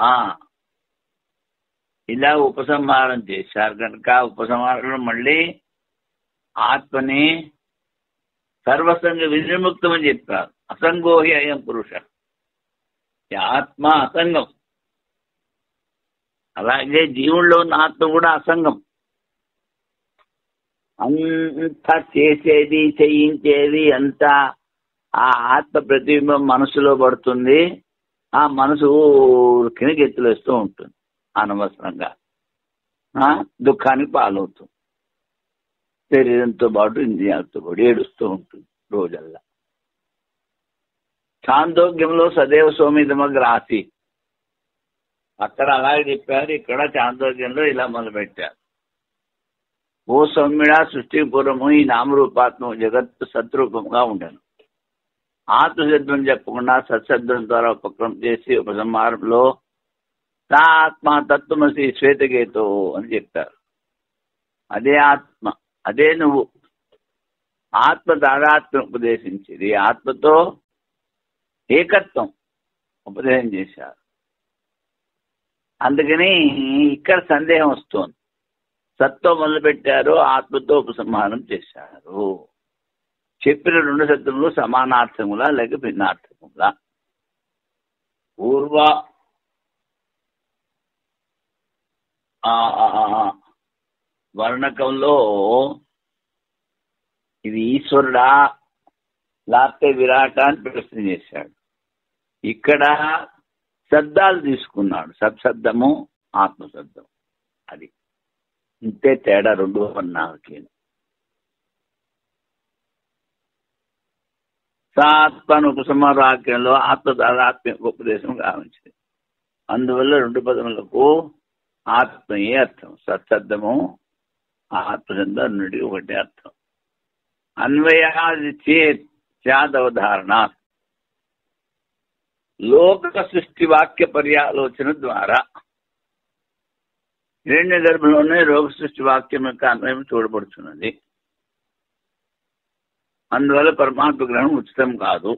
S1: ఇలా ఉపసంహారం చేశారు కనుక ఉపసంహారంలో మళ్ళీ ఆత్మని సర్వసంగ వినిర్ముక్తం అని చెప్పారు. అసంగోహి అయం పురుష, ఆత్మ అసంగం. అలాగే జీవుల్లో ఉన్న ఆత్మ కూడా అసంగం. అంతా చేసేది చేయించేది అంతా ఆ ఆత్మ ప్రతిబింబం మనసులో పడుతుంది. ఆ మనసు కిందకి ఎత్తులేస్తూ ఉంటుంది, అనవసరంగా దుఃఖానికి పాలవుతుంది. శరీరంతో పాటు ఇంద్రియాలతో కూడా ఏడుస్తూ ఉంటుంది రోజల్లా. చాందోగ్యంలో సదేవ సోమిదమగ్రాసి, అక్కడ అలాగే చెప్పారు, ఇక్కడ చాందోగ్యంలో ఇలా మొదలుపెట్టారు. ఓ సౌమ్యుడా, సృష్టి పూర్వము ఈ నామరూపాత్మ జగత్తు సద్రూపంగా ఉండను. ఆత్మశబ్దం చెప్పకుండా సత్శబ్దం ద్వారా ఉపక్రమం చేసి ఉపసంహారంలో తా ఆత్మ తత్వమసి శ్వేతకేతో అని చెప్పారు. అదే ఆత్మ, అదే నువ్వు. ఆత్మ తాదాత్మ్యం ఉపదేశించేది, ఆత్మతో ఏకత్వం ఉపదేశం చేశారు. అందుకని ఇక్కడ సందేహం వస్తోంది. సత్తో మొదలుపెట్టారు, ఆత్మతో ఉపసంహారం చేశారు. చెప్పిన రెండు శబ్దములు సమానార్థములా లేక భిన్నార్థములా? పూర్వ వర్ణకంలో ఇది ఈశ్వరుడా లేకపోతే విరాట అని ప్రశ్న చేశాడు. ఇక్కడ శబ్దాలు తీసుకున్నాడు, సత్శబ్దము ఆత్మశబ్దం. అది ఇంతే తేడా రెండు వర్ణాలకి. సాత్మను ఉపసంహార వాక్యంలో ఆత్మ తాదాత్మ్య ఉపదేశం గావించింది. అందువల్ల రెండు పదములకు ఆత్మయే అర్థం. సత్శబ్దము ఆత్మశబ్దం నుండి ఒకటే అర్థం. అన్వయాది చేదవధారణ లోక సృష్టి వాక్య పర్యాలోచన ద్వారా హిరణ్య గర్భంలోనే లోక సృష్టి వాక్యం యొక్క అన్వయం చూడబడుతున్నది. అందువల్ల పరమాత్మ గ్రహణం ఉచితం కాదు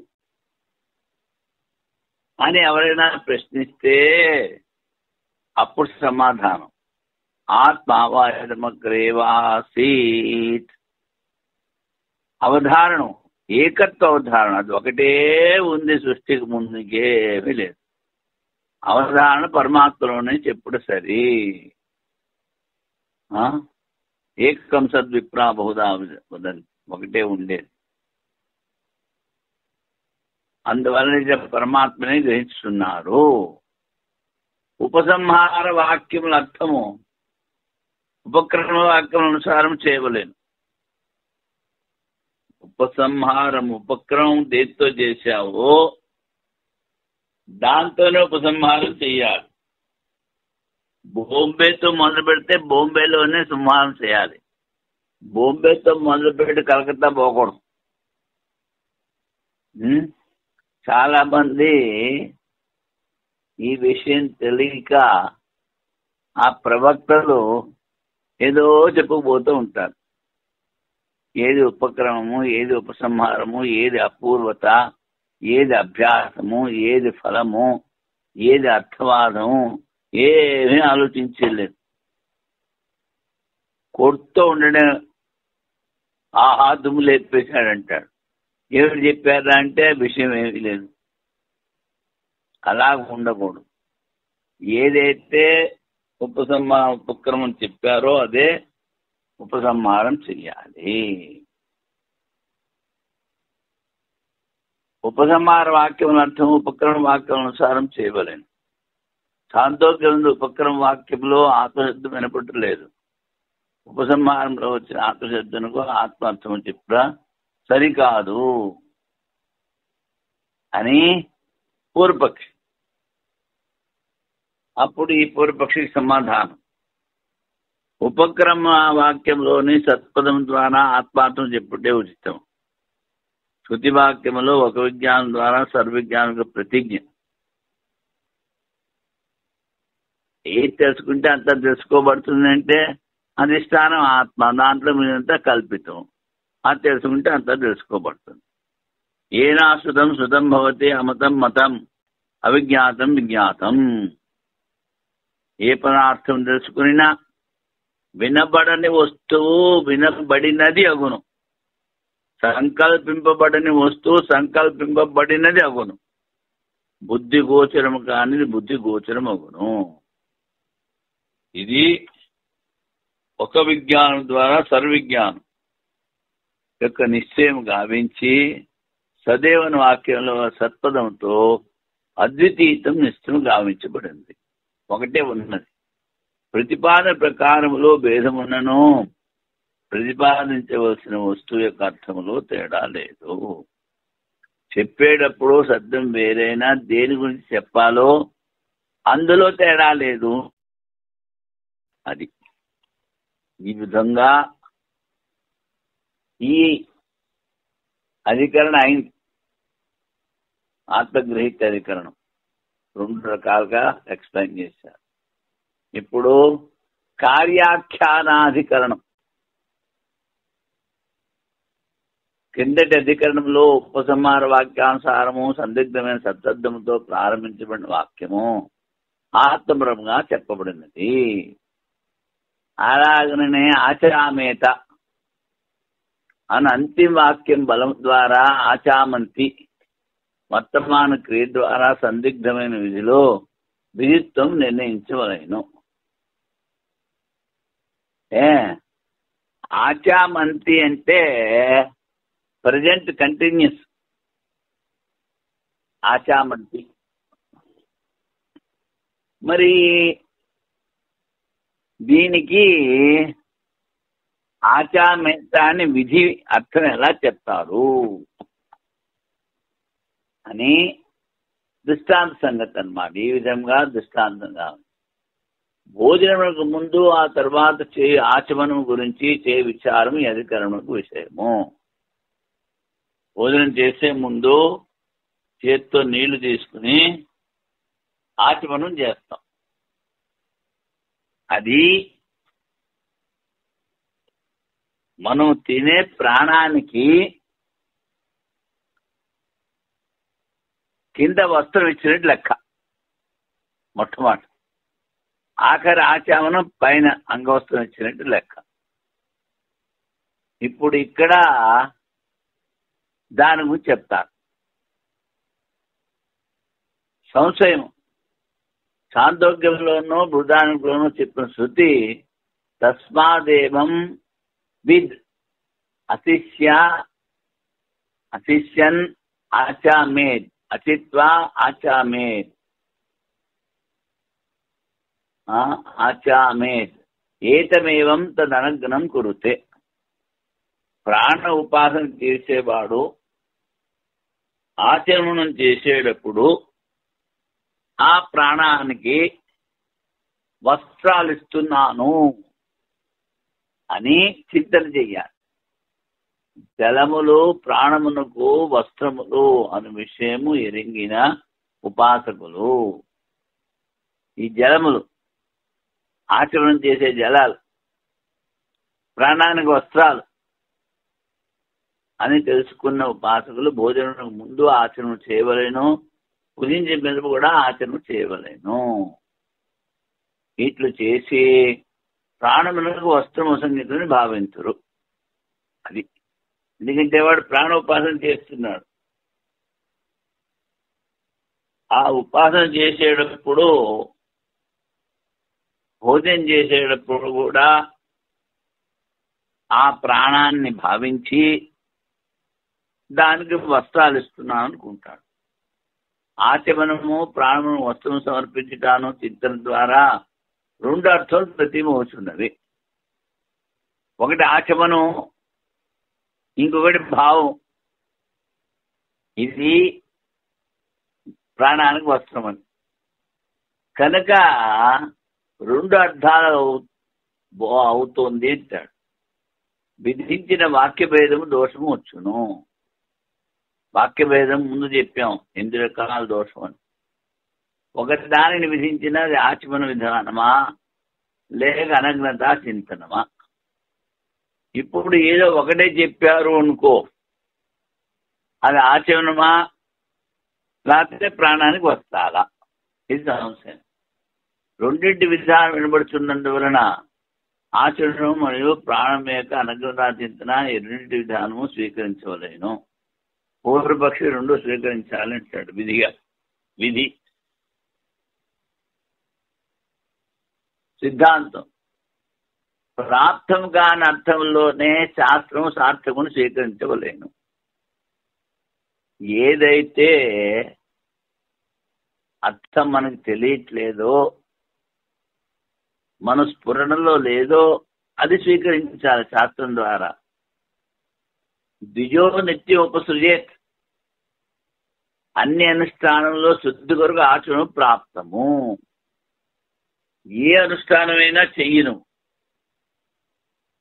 S1: అని ఎవరైనా ప్రశ్నిస్తే అప్పుడు సమాధానం ఆత్మావాయమగ్రేవాసీత్. అవధారణం ఏకత్వ అవధారణ, అది ఒకటే ఉంది, సృష్టికి ముందుకేమీ లేదు. అవధారణ పరమాత్మలోనే చెప్పుడు సరి. ఏకం సద్విప్రా బహుదా వదంతి, ఒకటే ఉండేది. అందువల్ల పరమాత్మనే గ్రహిస్తున్నారు. ఉపసంహార వాక్యముల అర్థము ఉపక్రమ వాక్యం అనుసారం చేయవలేను. ఉపసంహారం ఉపక్రమం దేంతో చేశావో దాంతోనే ఉపసంహారం చెయ్యాలి. బాంబేతో మొదలు పెడితే బాంబేలోనే సంహారం చేయాలి. బాంబేతో మొదలు పెట్టి కలకత్తా పోకూడదు. చాలా మంది ఈ విషయం తెలియక ఆ ప్రవక్తలు ఏదో చెప్పుకుపోతూ ఉంటారు. ఏది ఉపక్రమము, ఏది ఉపసంహారము, ఏది అపూర్వత, ఏది అభ్యాసము, ఏది ఫలము, ఏది అర్థవాదము, ఏమీ ఆలోచించలేదు. కొడుతూ ఉండడం ఆహా దుమ్ము లేపేశాడంటాడు. ఎవరు చెప్పారా అంటే విషయం ఏమీ లేదు. అలా ఉండకూడదు. ఏదైతే ఉపక్రమం చెప్పారో అదే ఉపసంహారం చెయ్యాలి. ఉపసంహార వాక్యం అర్థం ఉపక్రమ వాక్యం అనుసారం చేయవలేను. సాంతోక్యం ఉపక్రమ వాక్యంలో ఆత్మశబ్దం వినపడలేదు. ఉపసంహారంలో వచ్చిన ఆత్మశబ్దనకు ఆత్మార్థం చెప్పరా సరికాదు అని పూర్వపక్షి. అప్పుడు ఈ పూర్వపక్షికి సమాధానం, ఉపక్రమ వాక్యంలోని సత్పదం ద్వారా ఆత్మార్థం చెప్పుటే ఉచితం. శృతి వాక్యంలో ఒక విజ్ఞానం ద్వారా సర్వవిజ్ఞానిక ప్రతిజ్ఞ. ఏది తెలుసుకుంటే అంత తెలుసుకోబడుతుందంటే అధిష్టానం ఆత్మ, దాంట్లో మీదంతా కల్పితం. అది తెలుసుకుంటే అంతా తెలుసుకోబడుతుంది. ఏనా శృతం శృతం భవతి అమతం మతం అవిజ్ఞాతం విజ్ఞాతం. ఏ పదార్థం తెలుసుకున్నా వినబడని వస్తువు వినబడినది అగును, సంకల్పింపబడని వస్తువు సంకల్పింపబడినది అగును, బుద్ధి గోచరము కానిది బుద్ధి గోచరం అగును. ఇది ఒక విజ్ఞానం ద్వారా సర్వవిజ్ఞానం యొక్క నిశ్చయం గావించి సదేవన వాక్యంలో సత్పదంతో అద్వితీతం నిశ్చయం గావించబడింది. ఒకటే ఉన్నది. ప్రతిపాదన ప్రకారములో భేదమున్నను ప్రతిపాదించవలసిన వస్తువు యొక్క అర్థములో తేడా లేదు. చెప్పేటప్పుడు శబ్దం వేరైనా దేని గురించి చెప్పాలో అందులో తేడా లేదు. అది ఈ విధంగా ఈ అధికరణ అయింది, ఆత్మగ్రహిత అధికరణం. రెండు రకాలుగా ఎక్స్ప్లెయిన్ చేశారు. ఇప్పుడు కార్యాఖ్యానాధికరణం, కిందటి అధికరణంలో ఉపసంహార వాక్యానుసారము సందిగ్ధమైన సత్శబ్దముతో ప్రారంభించబడిన వాక్యము ఆత్మబ్రహ్మగా చెప్పబడినది. అలాగనే ఆచరామేత అని అంతిమ వాక్యం బలం ద్వారా ఆచామంతి వర్తమాన క్రియ ద్వారా సందిగ్ధమైన విధిలో విధిత్వం నిర్ణయించవలెను. ఆచామంతి అంటే ప్రజెంట్ కంటిన్యూస్ ఆచామంతి. మరి దీనికి ఆచామేత అని విధి అర్థం ఎలా చెప్తారు అని దృష్టాంత సంగతి అన్నమాట. ఈ విధంగా దృష్టాంతంగా భోజనములకు ముందు ఆ తర్వాత చే ఆచమనం గురించి చే విచారం ఈ అధికరణకు విషయము. భోజనం చేసే ముందు చేత్తో నీళ్లు తీసుకుని ఆచమనం చేస్తాం. అది మనం తినే ప్రాణానికి కింద వస్త్రం ఇచ్చినట్టు లెక్క. మొట్టమొదటి ఆఖరి ఆచమనం పైన అంగవస్త్రం ఇచ్చినట్టు లెక్క. ఇప్పుడు ఇక్కడ దాని గురించి చెప్తారు. సంశయం చాందోగ్యంలోనూ బృహదారణ్యంలోనూ చెప్పిన శృతి తస్మాదేవం విద్ అశిష్యన్ ఆచామేద్ అచిత్వా ఆచామేద్ ఆచామేద్ ఏతమేవం తదనగ్నం కురుతే. ప్రాణ ఉపాసన చేసేవాడు ఆచమనం చేసేటప్పుడు ఆ ప్రాణానికి వస్త్రాలు ఇస్తున్నాను అని చింతన చెయ్యాలి. జలములు ప్రాణమునకు వస్త్రములు అనే విషయము ఎరింగిన ఉపాసకులు ఈ జలములు ఆచమనం చేసే జలాలు ప్రాణానికి వస్త్రాలు అని తెలుసుకున్న ఉపాసకులు భోజనం ముందు ఆచరణ చేయవలేను, భుజించే మీద కూడా ఆచరణ చేయవలేను. ఇట్లు చేసి ప్రాణములకు వస్త్రము సంగీతని భావించరు. అది ఎందుకంటే వాడు ప్రాణోపాసన చేస్తున్నాడు. ఆ ఉపాసన చేసేటప్పుడు భోజనం చేసేటప్పుడు కూడా ఆ ప్రాణాన్ని భావించి దానికి వస్త్రాలు ఇస్తున్నాను అనుకుంటాడు. ఆచమనము ప్రాణమును వస్త్రం సమర్పించటాను చింతన ద్వారా రెండు అర్థాలు ప్రతిమవుతున్నవి. ఒకటి ఆచమనం, ఇంకొకటి భావం. ఇది ప్రాణానికి వస్త్రం అని కనుక రెండు అర్థాలు అవుతోంది అంటాడు. విధించిన వాక్యభేదము దోషము వచ్చును. వాక్యభేదం ముందు చెప్పాం 8 రకాల దోషం అని. ఒకటి దానిని విధించినది ఆచమన విధానమా లేక అనగ్నత చింతనమా. ఇప్పుడు ఏదో ఒకటే చెప్పారు అనుకో, అది ఆచమనమా లేకపోతే ప్రాణానికి వస్తాలా, ఇది సంశయం. రెండింటి విధానం వినబడుతున్నందువలన ఆచరణం మరియు ప్రాణం యొక్క అనగ్నత చింతన ఈ రెండింటి విధానము స్వీకరించవలేను. పూర్వపక్షి రెండు స్వీకరించాలంటాడు విధిగా. విధి సిద్ధాంతం ప్రాప్తం కాని అర్థంలోనే శాస్త్రం సార్థకుని స్వీకరించవలేను. ఏదైతే అర్థం మనకు తెలియట్లేదో, మన స్ఫురణలో లేదో అది స్వీకరించాలి శాస్త్రం ద్వారా. ద్విజో నిత్యం ఉపసృజేత్, అన్ని అనుష్ఠానంలో శుద్ధి కొరకు ఆచరణ ప్రాప్తము. ఏ అనుష్ఠానమైనా చెయ్యను,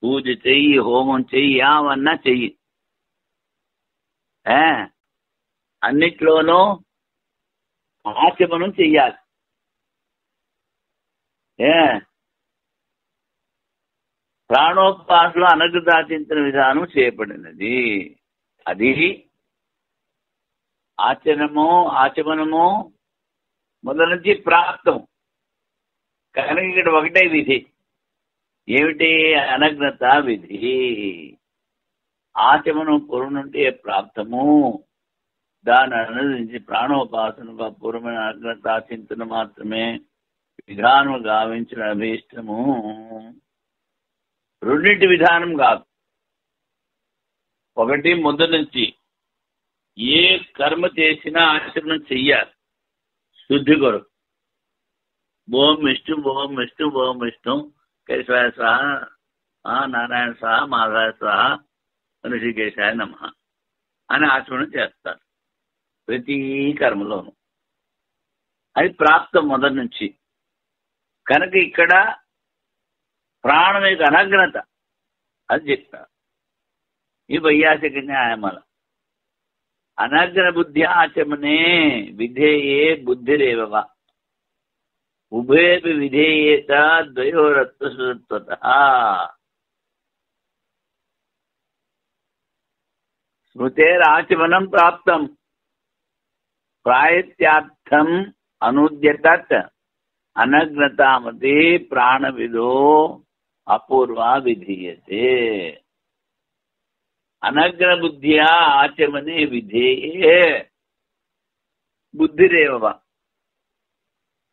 S1: పూజ చెయ్యి, హోమం చెయ్యి, ఏమన్నా చెయ్యి, అన్నిట్లోనూ ఆచమనం చెయ్యాలి. ప్రాణోపాసనలో అనగ్రతాచింతన విధానం చేయబడినది. అది ఆచమనము మొదల నుంచి ప్రాప్తం. కనుక ఇక్కడ ఒకటే విధి. ఏమిటి? అనగ్నత విధి. ఆచమనం పూర్వం నుండి ప్రాప్తము. దాని అనుసరించి ప్రాణోపాసనగా పూర్వమైన అనగ్నత చింతన మాత్రమే విధానము గావించిన అభీష్టము. రెండింటి విధానం కాదు. ఒకటి మొదటి నుంచి ఏ కర్మ చేసినా ఆచమనం చెయ్యాలి శుద్ధి కొరకు. ఓం విష్ణు ఓం విష్ణు ఓం విష్ణు కేశవాయ స్వాహ నారాయణ స్వాహ మాధవాయ స్వాహ ఋషికేశాయ నమః అని ఆచమనం చేస్తారు ప్రతి కర్మలోను. అది ప్రాప్తం మొదటి నుంచి. కనుక ఇక్కడ ప్రాణం యొక్క అనగ్నత అది చెప్తారు ఈ వైయాసిక న్యాయమల. అనగ్న బుద్ధి ఆచమనే విధేయే బుద్ధిరేవ ఉభయపి విధేయేత ద్వయోరత్వతః. స్మృతేరాచమనం ప్రాప్తం ప్రాయత్యార్థం అనుద్యతత్ అనగ్నతామతి ప్రాణవిదో అపూర్వా విధీయతే. అనగ్న బుద్ధ్యా ఆచమనే విధేయే బుద్ధిరేవ.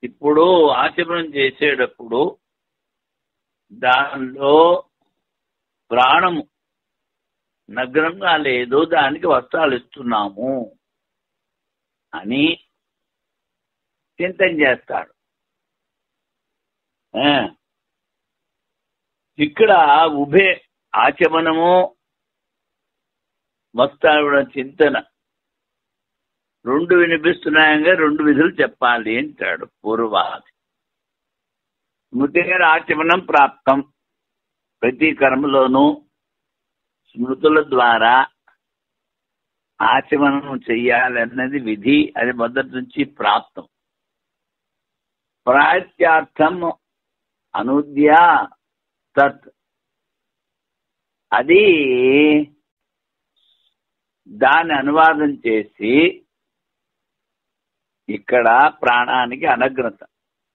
S1: ఇప్పుడు ఆచమనం చేసేటప్పుడు దానిలో ప్రాణము నగ్నంగా లేదు, దానికి వస్త్రాలు ఇస్తున్నాము అని చింతన చేస్తాడు. ఇక్కడ ఉభే ఆచమనము వస్త్రాల చింతన రెండు వినిపిస్తున్నాయంగా రెండు విధులు చెప్పాలి అంటాడు పూర్వవాది. స్మృతిగా ఆచమనం ప్రాప్తం. ప్రతి కర్మలోనూ స్మృతుల ద్వారా ఆచమనం చెయ్యాలన్నది విధి. అది మొదటి నుంచి ప్రాప్తం. ప్రాయత్యార్థం అనుద్య తత్ అది దాన్ని అనువాదం చేసి ఇక్కడ ప్రాణానికి అనగ్నత,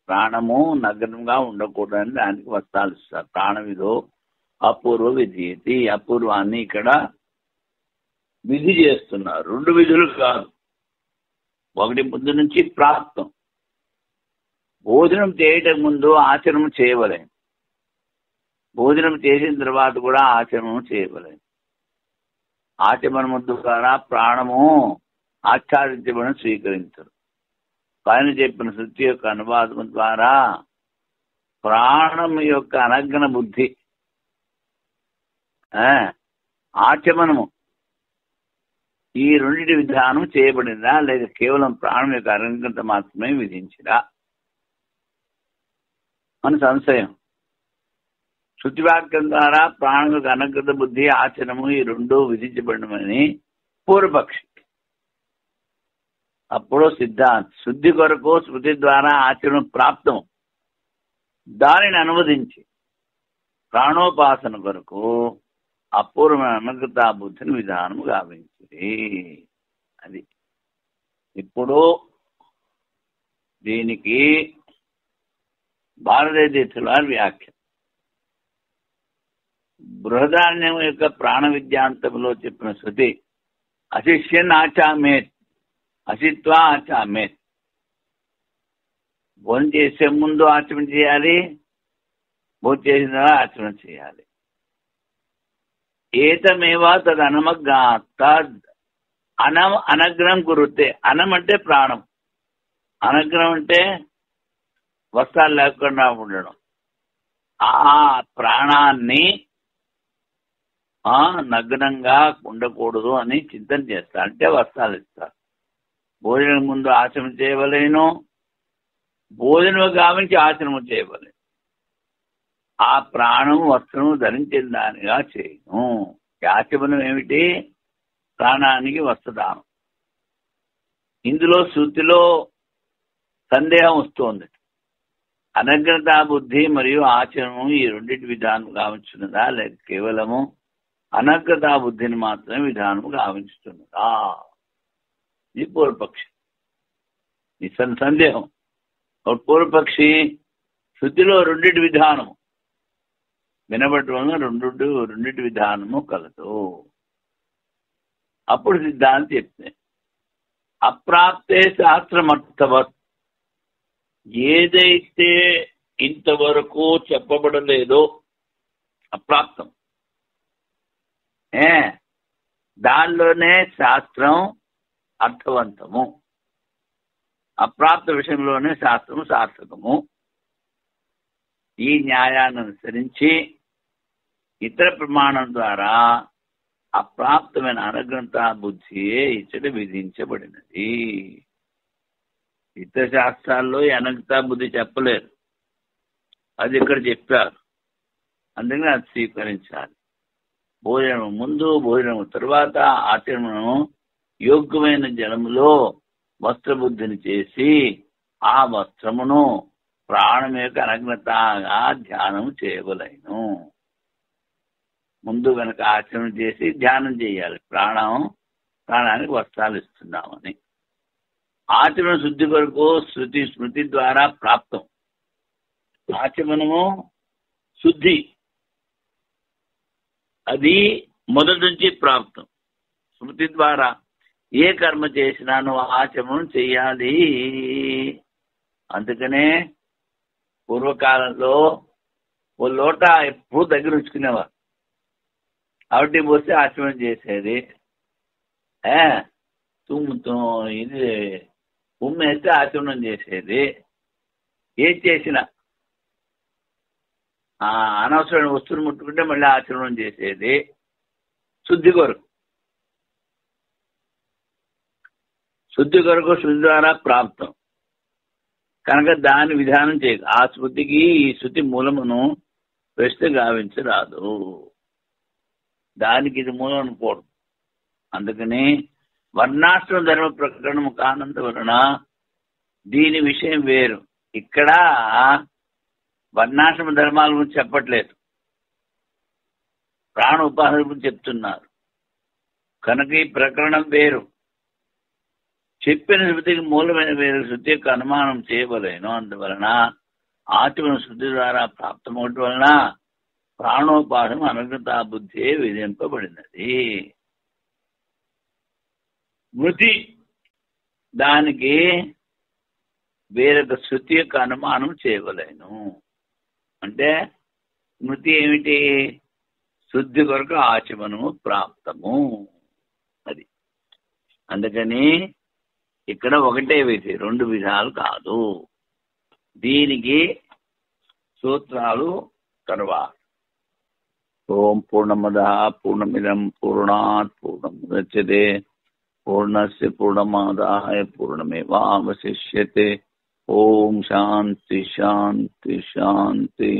S1: ప్రాణము నగ్నంగా ఉండకూడదని దానికి వస్త్రాలు ఇస్తారు. ప్రాణవిధో అపూర్వ విధీయతి. అపూర్వాన్ని ఇక్కడ విధి చేస్తున్నారు. రెండు విధులు కాదు. ఒకటి ముందు నుంచి ప్రాప్తం. భోజనం చేయటం ముందు ఆచరణం చేయవలేము, భోజనం చేసిన తర్వాత కూడా ఆచరణం చేయవలేము. ఆచమనము ద్వారా ప్రాణము ఆచ్ఛాదించబడిన స్వీకరించరు. పైన చెప్పిన శృతి యొక్క అనువాదం ద్వారా ప్రాణం యొక్క అనగ్న బుద్ధి ఆచమనము ఈ రెండింటి విధానం చేయబడిందా లేదా కేవలం ప్రాణం యొక్క అనగ్నత మాత్రమే విధించిరా అని సంశయం. శృతివాక్యం ద్వారా ప్రాణం యొక్క అనగ్నత బుద్ధి ఆచరణము ఈ రెండూ విధించబడినమని పూర్వపక్షి. అప్పుడు సిద్ధాంత్ శుద్ధి కొరకు స్మృతి ద్వారా ఆచరణ ప్రాప్తం. దానిని అనువదించి ప్రాణోపాసన కొరకు అపూర్వమైన అనగ్నతా బుద్ధిని విధానము గావించింది. అది ఇప్పుడు దీనికి భారతీయ తీర్థుల వ్యాఖ్య. బృహదారణ్యం యొక్క ప్రాణ విద్యాంతంలో చెప్పిన శృతి అశిష్యన్ ఆచామేత్ అసిత్వా ఆచామేత్. భోజనం చేసే ముందు ఆచరణ చేయాలి, భోజనం చేసిన తర్వాత ఆచరణ చేయాలి. ఏతమేవా తద్ అనమగ్గా తద్ అనగ్నం కురుతే. అనం అంటే ప్రాణం, అనగ్నం అంటే వస్త్రాలు లేకుండా ఉండడం. ఆ ప్రాణాన్ని నగ్నంగా ఉండకూడదు అని చింతన చేస్తారు. అంటే వస్త్రాలు ఇస్తారు. భోజనం ముందు ఆచరణ చేయవలేను, భోజనం గావించి ఆచరణ చేయవలేను. ఆ ప్రాణం వస్త్రము ధరించిన దానిగా చేయను. ఆచమనం ఏమిటి? ప్రాణానికి వస్త్రదానం. ఇందులో శృతిలో సందేహం వస్తోంది. అనగ్రతా బుద్ధి మరియు ఆచరణము ఈ రెండింటి విధానం గావించున్నదా, లేక కేవలము అనగ్రతా బుద్ధిని మాత్రమే విధానము గావించుతున్నదా? ఇది పూర్వపక్షి. ఈ సందేహం. పూర్వపక్షి శృతిలో రెండింటి విధానము వినబడటం వలన రెండింటి విధానము కలదు. అప్పుడు సిద్ధాంతం చెప్తే అప్రాప్తే శాస్త్రమర్థవత్, ఏదైతే ఇంతవరకు చెప్పబడలేదో అప్రాప్తం, దానిలోనే శాస్త్రం అర్థవంతము. అప్రాప్త విషయంలోనే శాస్త్రము సార్థకము. ఈ న్యాయాన్ని అనుసరించి ఇతర ప్రమాణం ద్వారా అప్రాప్తమైన అనగ్రంథ బుద్ధియే ఇచ్చట విధించబడినది. ఇతర శాస్త్రాల్లో ఈ అనగ్రత బుద్ధి చెప్పలేరు, అది ఇక్కడ చెప్పారు. అందుకని అది స్వీకరించాలి. భోజనం ముందు, భోజనం తర్వాత ఆచరణను యోగ్యమైన జలములో వస్త్రబుద్ధిని చేసి ఆ వస్త్రమును ప్రాణం యొక్క అనగ్నతగా ధ్యానం చేయవలెను. ముందు కనుక ఆచరణ చేసి ధ్యానం చేయాలి. ప్రాణానికి వస్త్రాలు ఇస్తున్నామని. ఆచరణ శుద్ధి కొరకు స్మృతి ద్వారా ప్రాప్తం. ఆచమనము శుద్ధి, అది మొదటి నుంచి ప్రాప్తం. స్మృతి ద్వారా ఏ కర్మ చేసినా నువ్వు ఆచమనం చెయ్యాలి. అందుకనే పూర్వకాలంలో ఓ లోట ఎప్పుడు దగ్గర ఉంచుకునేవారు. అవిటి పోస్తే ఆచమనం చేసేది. ఇది ఉమ్మేస్తే ఆచమనం చేసేది. ఏది చేసినా అనవసరమైన వస్తువులు ముట్టుకుంటే మళ్ళీ ఆచమనం చేసేది. శుద్ధి కొరకు శుద్ధి ద్వారా ప్రాప్తం కనుక దాని విధానం చేయదు. ఆ స్మృతికి ఈ శృతి మూలమును ప్రశ్న గావించరాదు. దానికి ఇది మూలం అనుకోవడం. అందుకని వర్ణాశ్రమ ధర్మ ప్రకరణము కానంత వలన దీని విషయం వేరు. ఇక్కడ వర్ణాశ్రమ ధర్మాల గురించి చెప్పట్లేదు, ప్రాణ ఉపాసన గురించి చెప్తున్నారు. కనుక ఈ ప్రకరణం వేరు. చెప్పిన శృతికి మూలమైన వేరు శృతి యొక్క అనుమానం చేయవలేను. అందువలన ఆచరణ శృతి ద్వారా ప్రాప్తమవటం వలన ప్రాణోపాసన అనగ్రతా బుద్ధి విధింపబడినది. స్మృతి దానికి వేరొక శృతి యొక్క అనుమానం చేయవలేను. అంటే స్మృతి ఏమిటి? శుద్ధి కొరకు ఆచమనము ప్రాప్తము. అది అందుకని ఇక్కడ ఒకటే విధి, రెండు విధాలు కాదు. దీనికి సూత్రాలు తర్వాత. ఓం పూర్ణమదః పూర్ణమిదం పూర్ణాత్ పూర్ణముదచ్యతే పూర్ణస్య పూర్ణమాదాయ పూర్ణమేవావశిష్యతే. ఓం శాంతి శాంతి శాంతి.